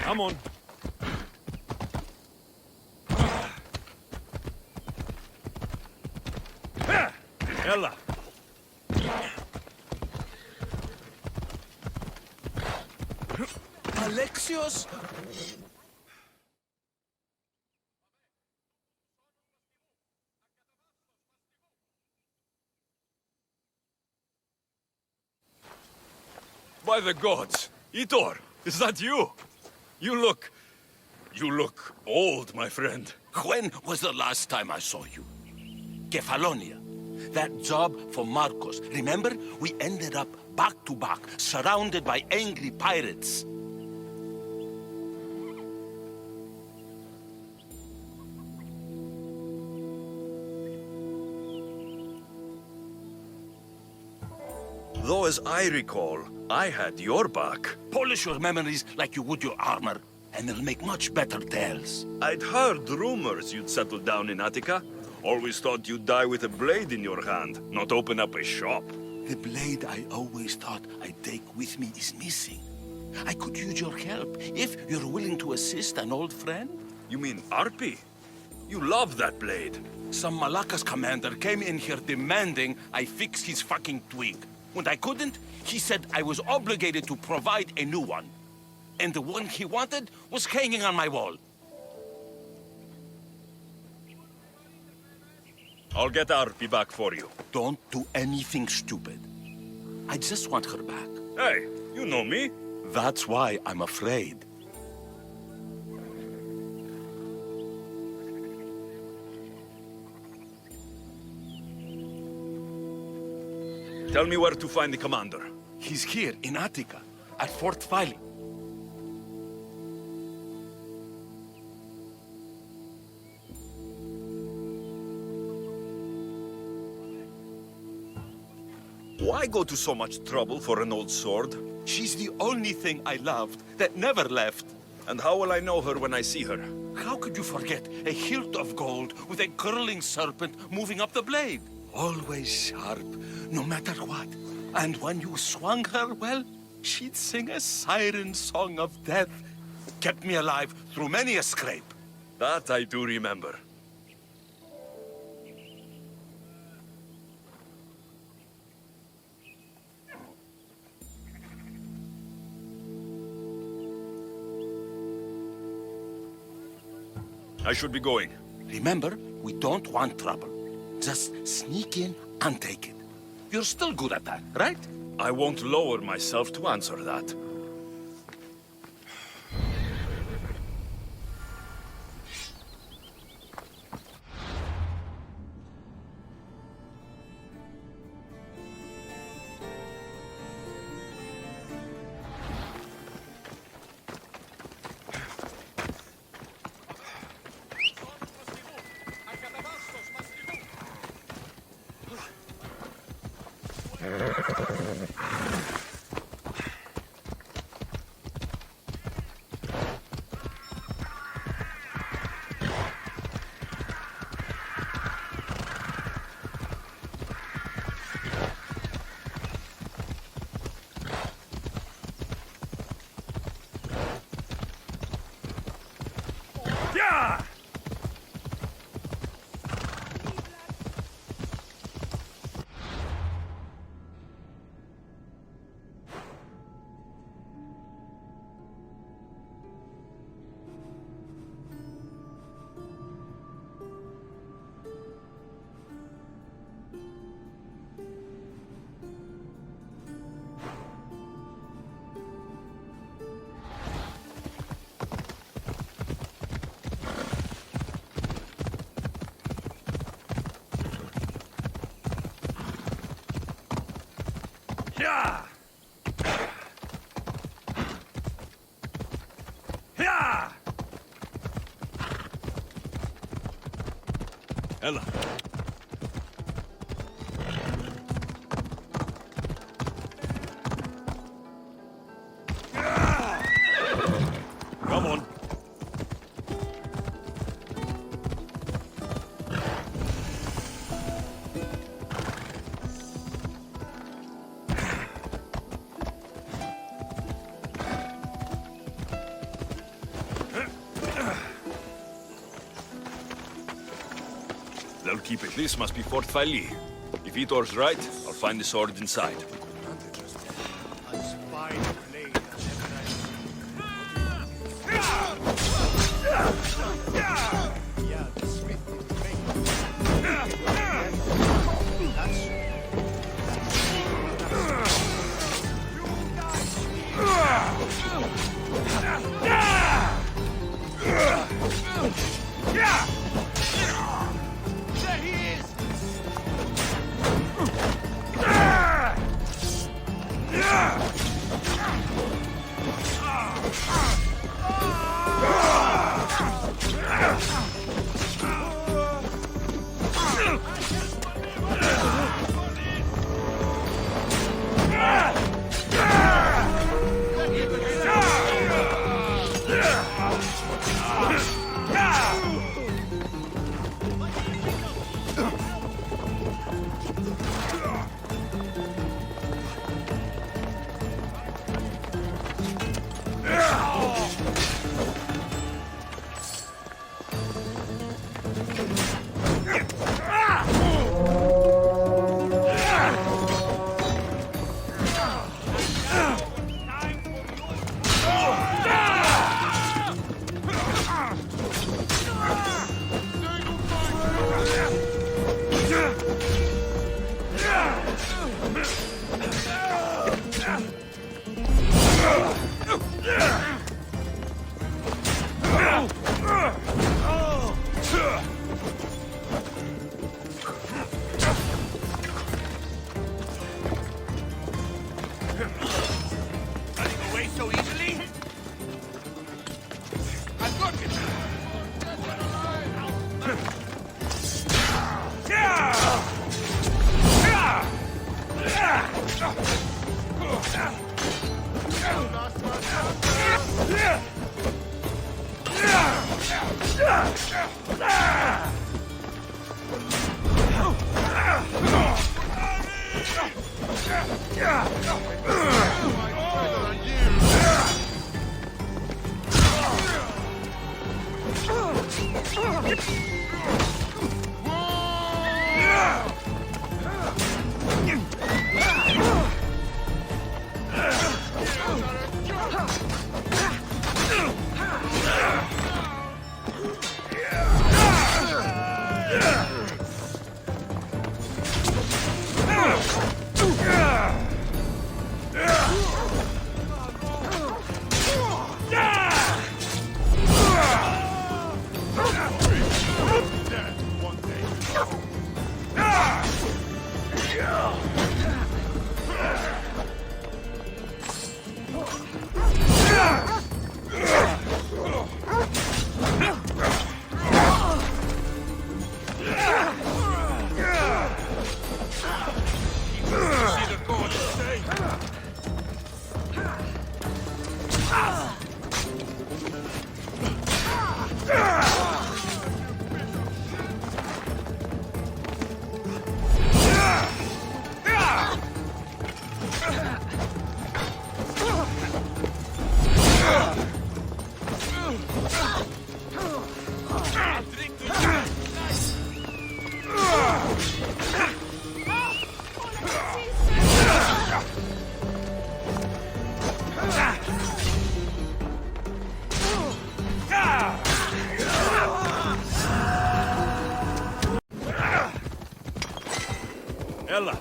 Come on. Έλα. Αλέξιος! By the gods! Itor, is that you? You look old, my friend. When was the last time I saw you? Kefalonia. That job for Marcos. Remember? We ended up back to back, surrounded by angry pirates. Though as I recall, I had your back. Polish your memories like you would your armor, and they'll make much better tales. I'd heard rumors you'd settle down in Attica. Always thought you'd die with a blade in your hand, not open up a shop. The blade I always thought I'd take with me is missing. I could use your help if you're willing to assist an old friend. You mean Arpi? You love that blade. Some Malakas commander came in here demanding I fix his fucking twig. When I couldn't, he said I was obligated to provide a new one. And the one he wanted was hanging on my wall. I'll get Arpi back for you. Don't do anything stupid. I just want her back. Hey, you know me. That's why I'm afraid. Tell me where to find the commander. He's here in Attica, at Fort Phyle. Why go to so much trouble for an old sword? She's the only thing I loved that never left. And how will I know her when I see her? How could you forget a hilt of gold with a curling serpent moving up the blade? Always sharp, no matter what. And when you swung her, well, she'd sing a siren song of death. Kept me alive through many a scrape. That I do remember. I should be going. Remember, we don't want trouble. Just sneak in and take it. You're still good at that, right? I won't lower myself to answer that. Έλα. Come on. They'll keep it. This must be Fort Phyle. If Vitor's right, I'll find the sword inside. Ella!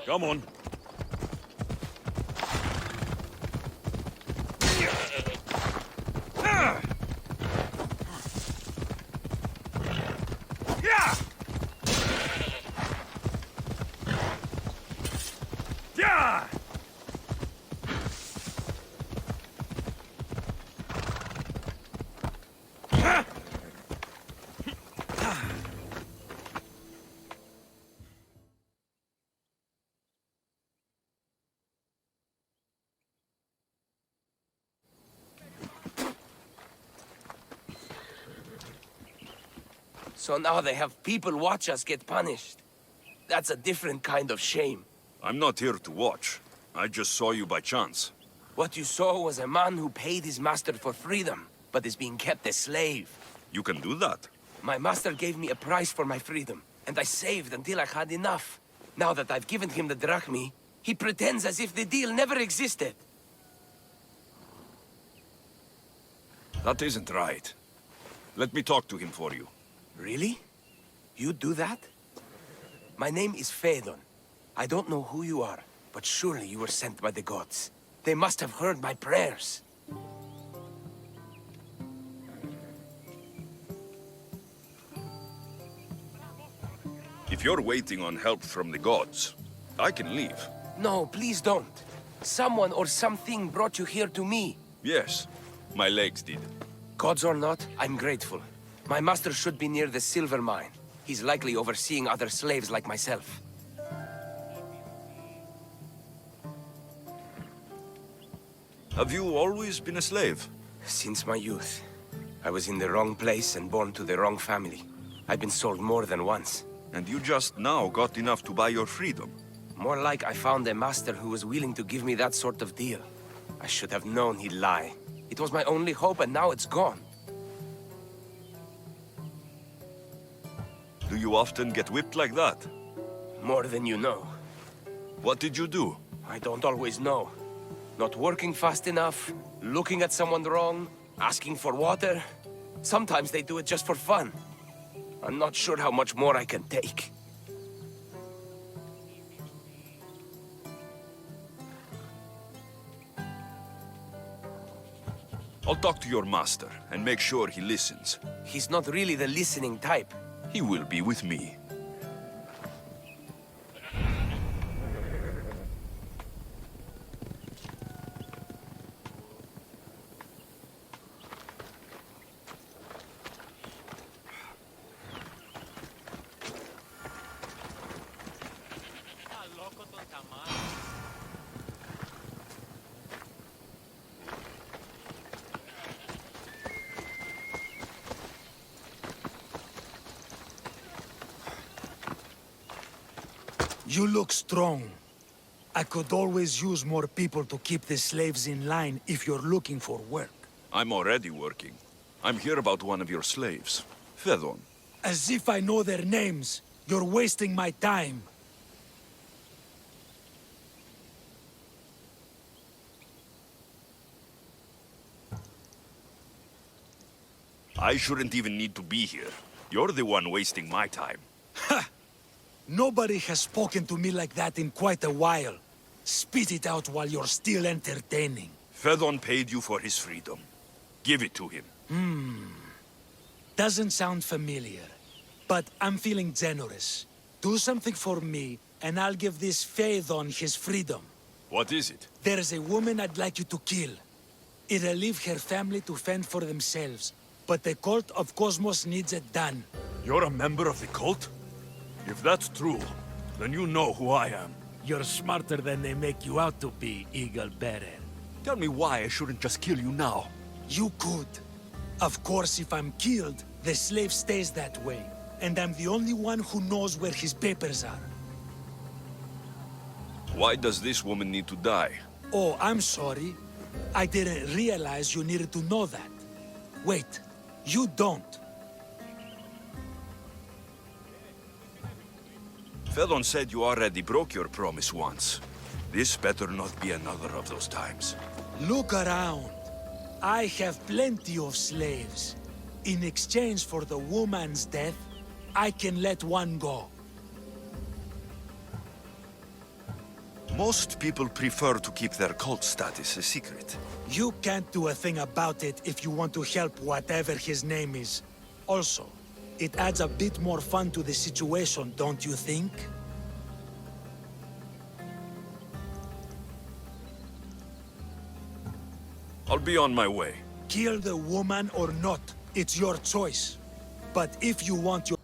Come on. So now they have people watch us get punished. That's a different kind of shame. I'm not here to watch. I just saw you by chance. What you saw was a man who paid his master for freedom, but is being kept a slave. You can do that. My master gave me a price for my freedom, and I saved until I had enough. Now that I've given him the drachmi, he pretends as if the deal never existed. That isn't right. Let me talk to him for you. Really? You do that? My name is Phaedon. I don't know who you are, but surely you were sent by the gods. They must have heard my prayers. If you're waiting on help from the gods, I can leave. No, please don't. Someone or something brought you here to me. Yes, my legs did. Gods or not, I'm grateful. My master should be near the silver mine. He's likely overseeing other slaves like myself. Have you always been a slave? Since my youth. I was in the wrong place and born to the wrong family. I've been sold more than once. And you just now got enough to buy your freedom. More like I found a master who was willing to give me that sort of deal. I should have known he'd lie. It was my only hope, and now it's gone. Do you often get whipped like that? More than you know. What did you do? I don't always know. Not working fast enough, looking at someone wrong, asking for water. Sometimes they do it just for fun. I'm not sure how much more I can take. I'll talk to your master and make sure he listens. He's not really the listening type. He will be with me. You look strong. I could always use more people to keep the slaves in line if you're looking for work. I'm already working. I'm here about one of your slaves, Fedon. As if I know their names. You're wasting my time. I shouldn't even need to be here. You're the one wasting my time. Ha! Nobody has spoken to me like that in quite a while. Spit it out while you're still entertaining. Fedon paid you for his freedom. Give it to him. Doesn't sound familiar. But I'm feeling generous. Do something for me, and I'll give this Phaedon his freedom. What is it? There's a woman I'd like you to kill. It'll leave her family to fend for themselves. But the cult of Cosmos needs it done. You're a member of the cult? If that's true, then you know who I am. You're smarter than they make you out to be, Eagle Bearer. Tell me why I shouldn't just kill you now. You could. Of course, if I'm killed, the slave stays that way. And I'm the only one who knows where his papers are. Why does this woman need to die? Oh, I'm sorry. I didn't realize you needed to know that. Wait, you don't. Fedon said you already broke your promise once. This better not be another of those times. Look around. I have plenty of slaves. In exchange for the woman's death, I can let one go. Most people prefer to keep their cult status a secret. You can't do a thing about it if you want to help whatever his name is. Also, it adds a bit more fun to the situation, don't you think? I'll be on my way. Kill the woman or not, it's your choice. But if you want your...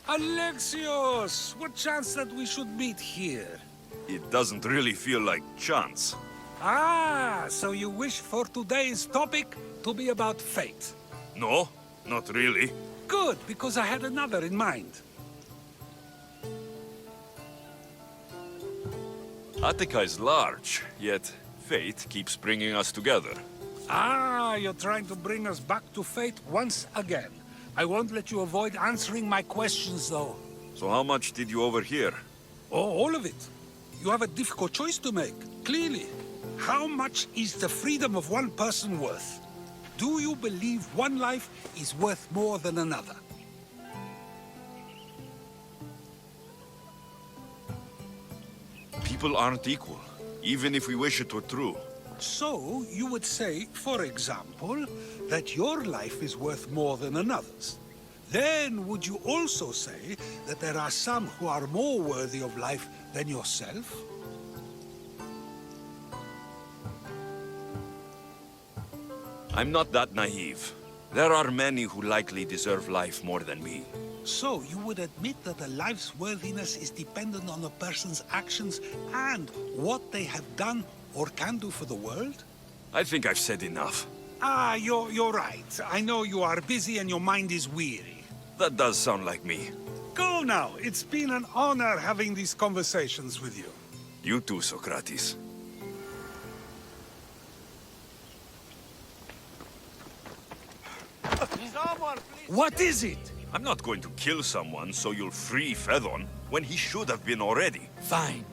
Alexios! What chance that we should meet here? It doesn't really feel like chance. Ah, so you wish for today's topic to be about fate? No, not really. Good, because I had another in mind. Attica is large, yet fate keeps bringing us together. Ah, you're trying to bring us back to fate once again. I won't let you avoid answering my questions, though. So how much did you overhear? Oh, all of it. You have a difficult choice to make, clearly. How much is the freedom of one person worth? Do you believe one life is worth more than another? People aren't equal, even if we wish it were true. So, you would say, for example, that your life is worth more than another's. Then, would you also say that there are some who are more worthy of life than yourself? I'm not that naive. There are many who likely deserve life more than me. So, you would admit that a life's worthiness is dependent on a person's actions and what they have done or can do for the world? I think I've said enough. Ah, you're right. I know you are busy and your mind is weary. That does sound like me. Go now. It's been an honor having these conversations with you. You too, Socrates. Someone, please. What is it? I'm not going to kill someone so you'll free Fedon when he should have been already. Fine.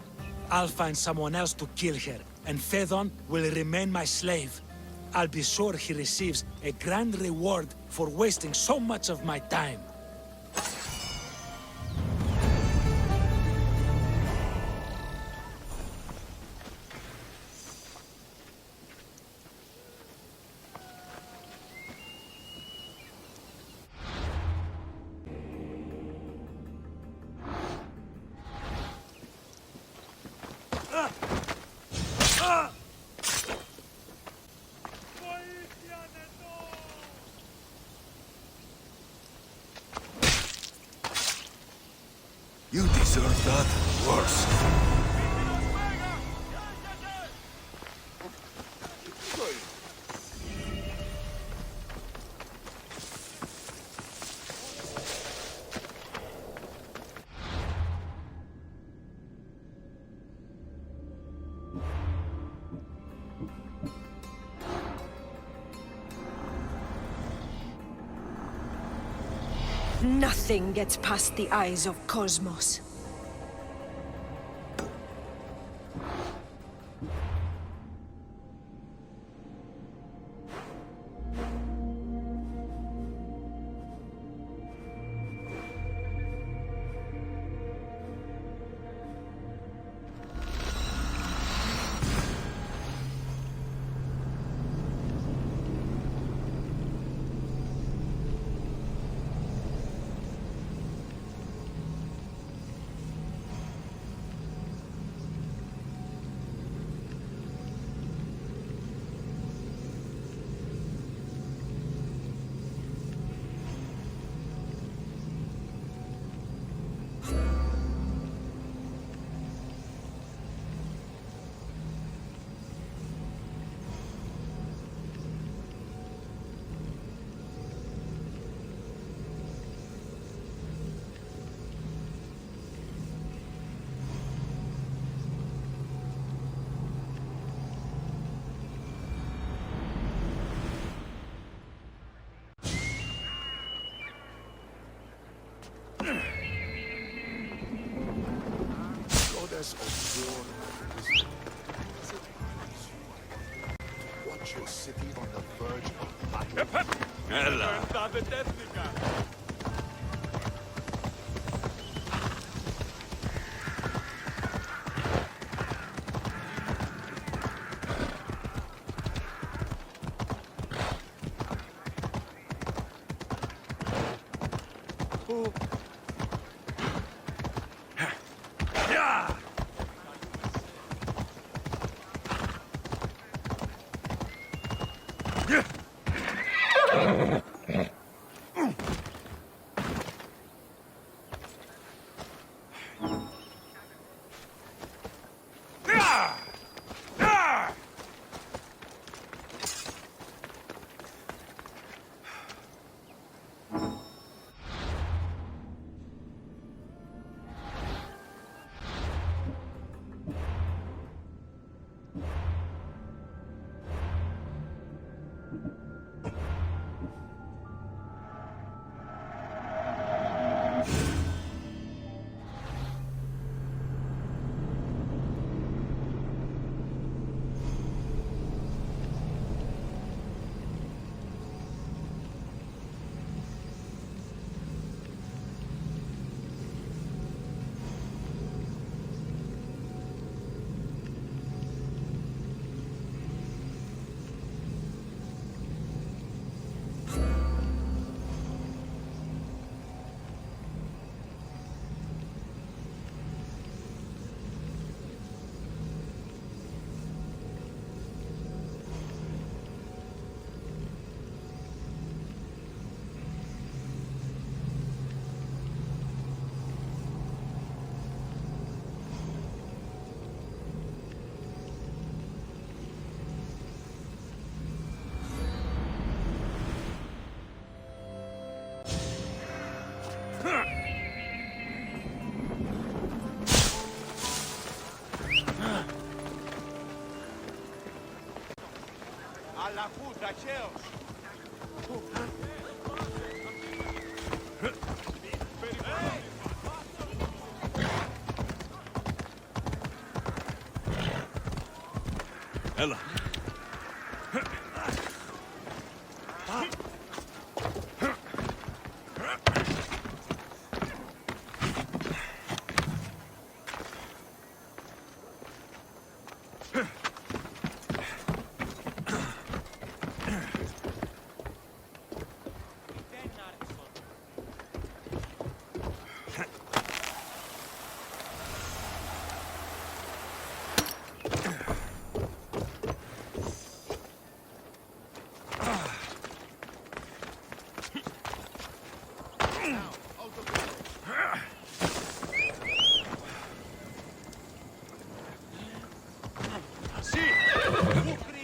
I'll find someone else to kill her, and Phaedon will remain my slave. I'll be sure he receives a grand reward for wasting so much of my time. You deserve that worse. Nothing gets past the eyes of Cosmos. Watch your city on the verge of battle. Έλα. La puta, cheos! Έλα.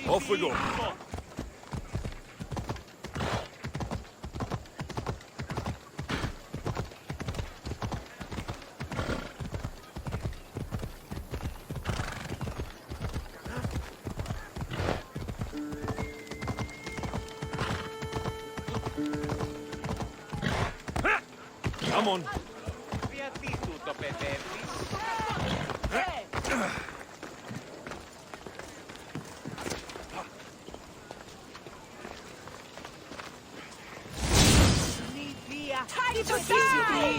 Off we go. Come on. Γιατί τούτο παιδεύεις? Συνήθεια! Time to die!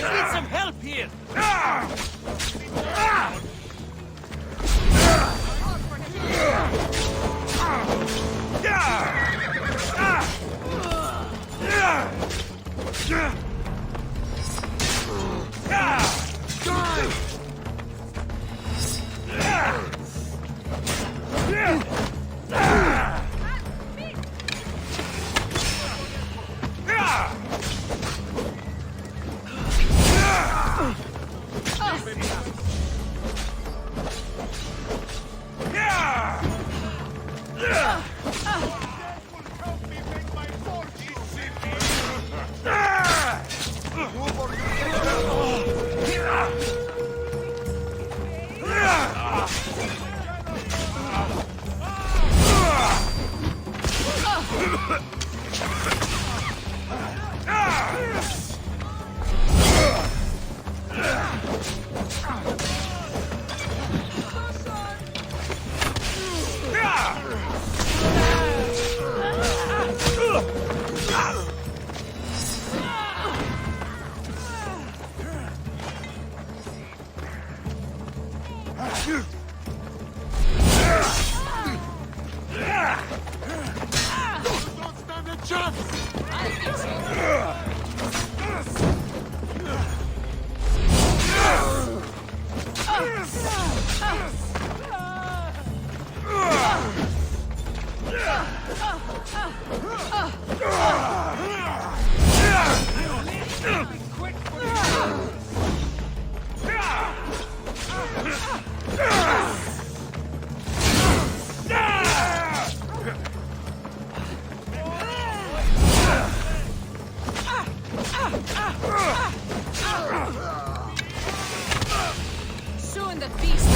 I need some help here! Soon the feast.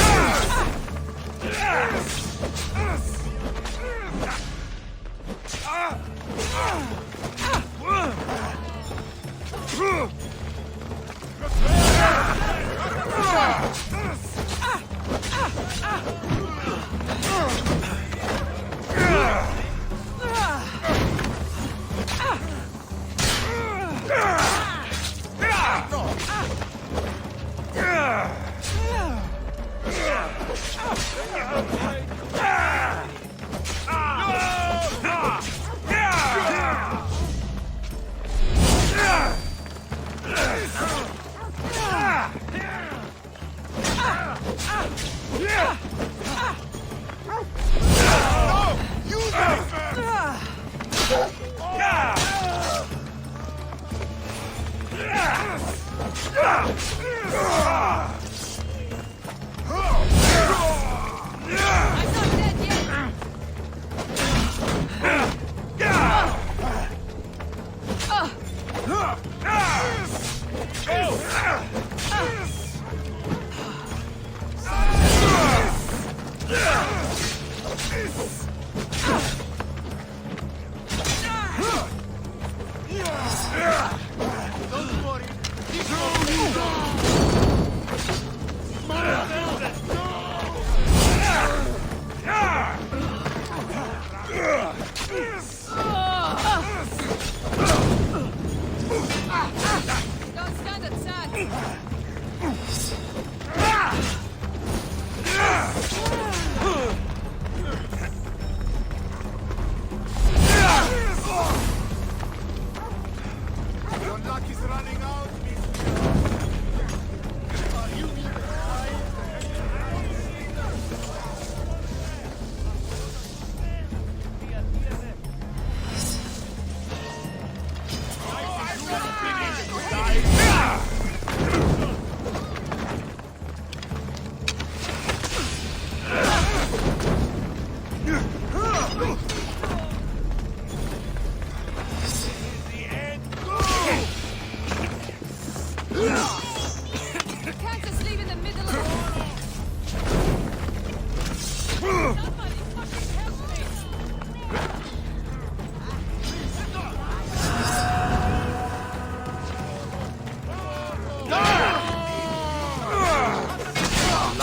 Don't worry, this will be done!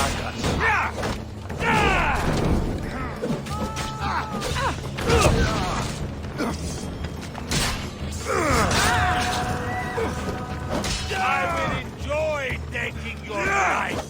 μαλάκα. I will enjoy taking your life.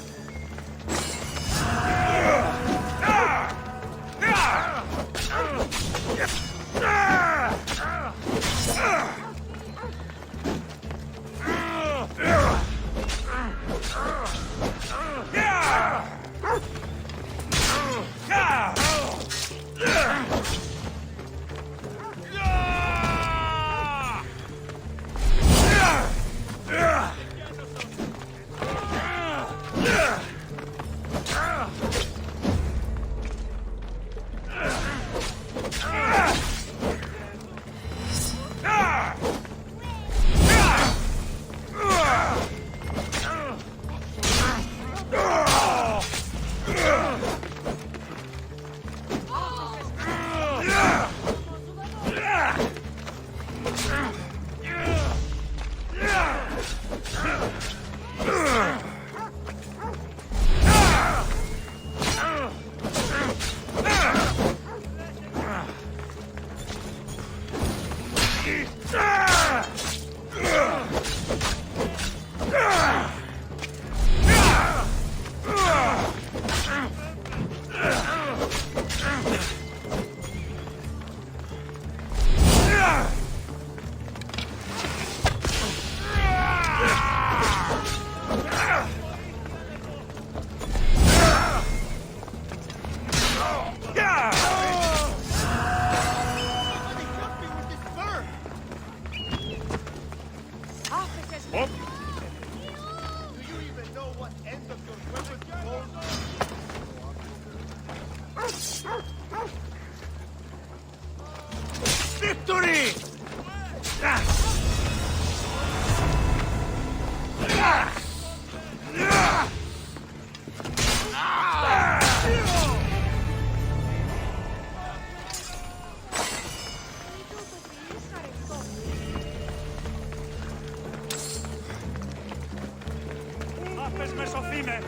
Victory! Άπες με σωθήνε.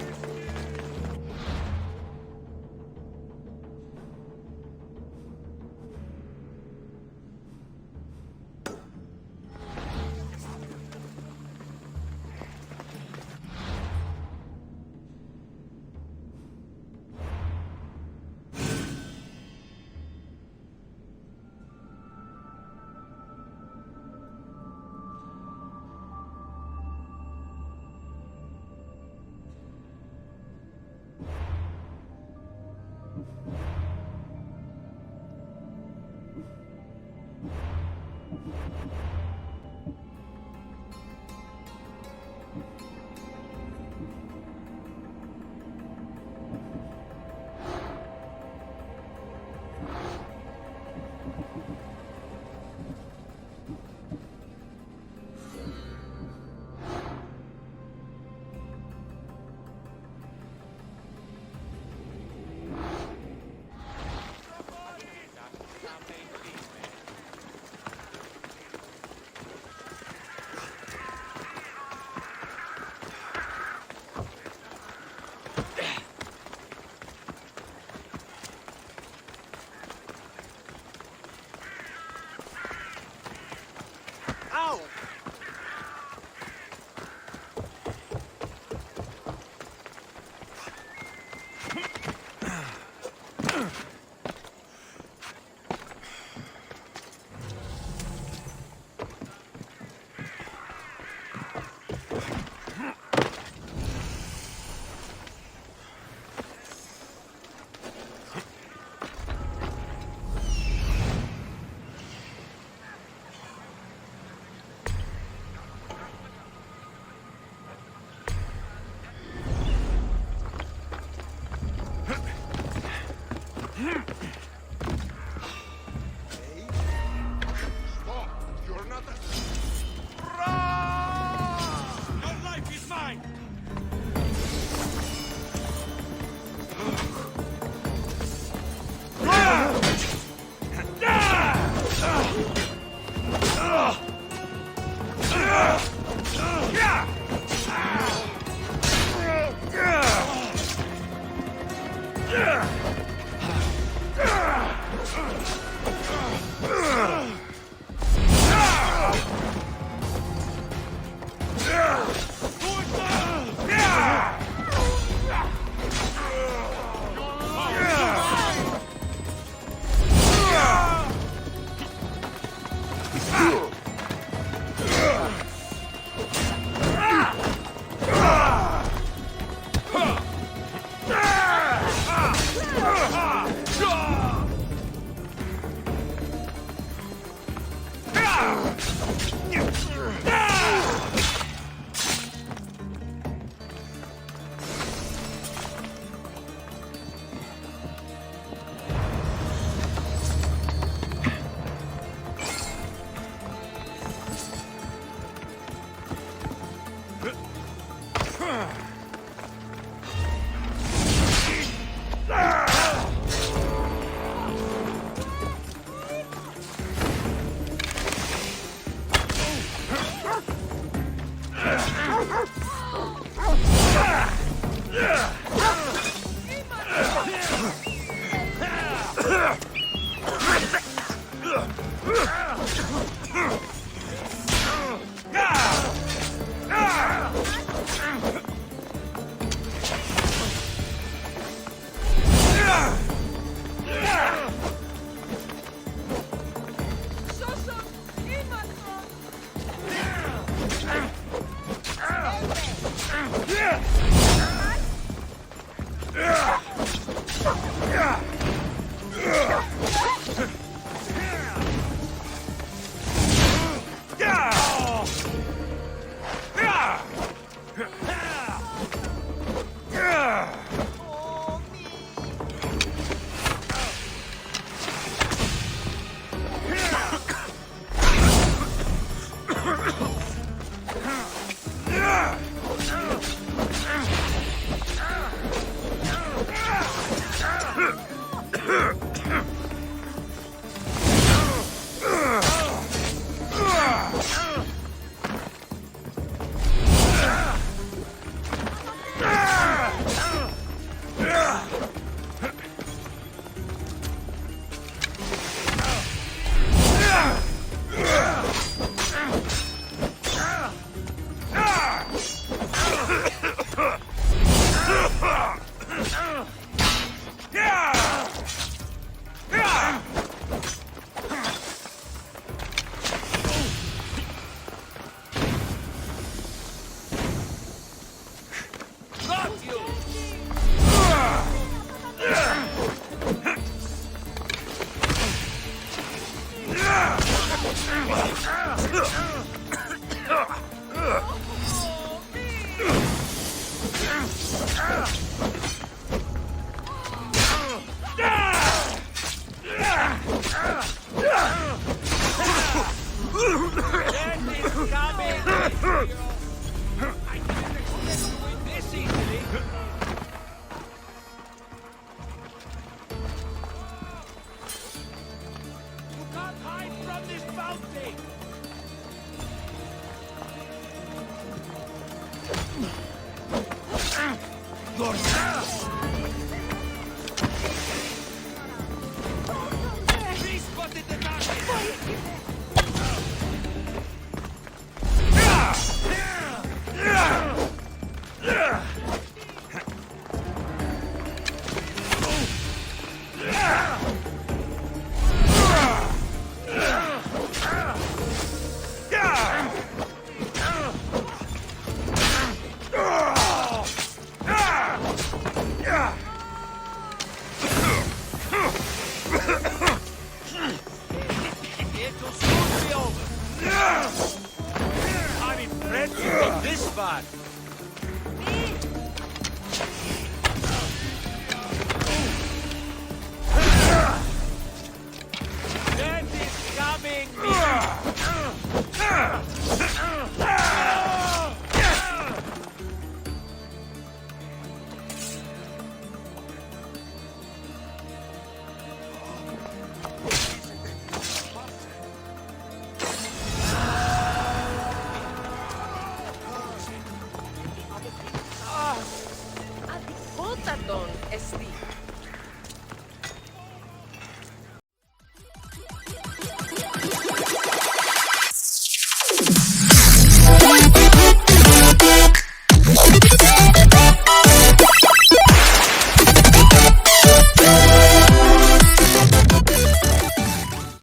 I'm impressed you got this far.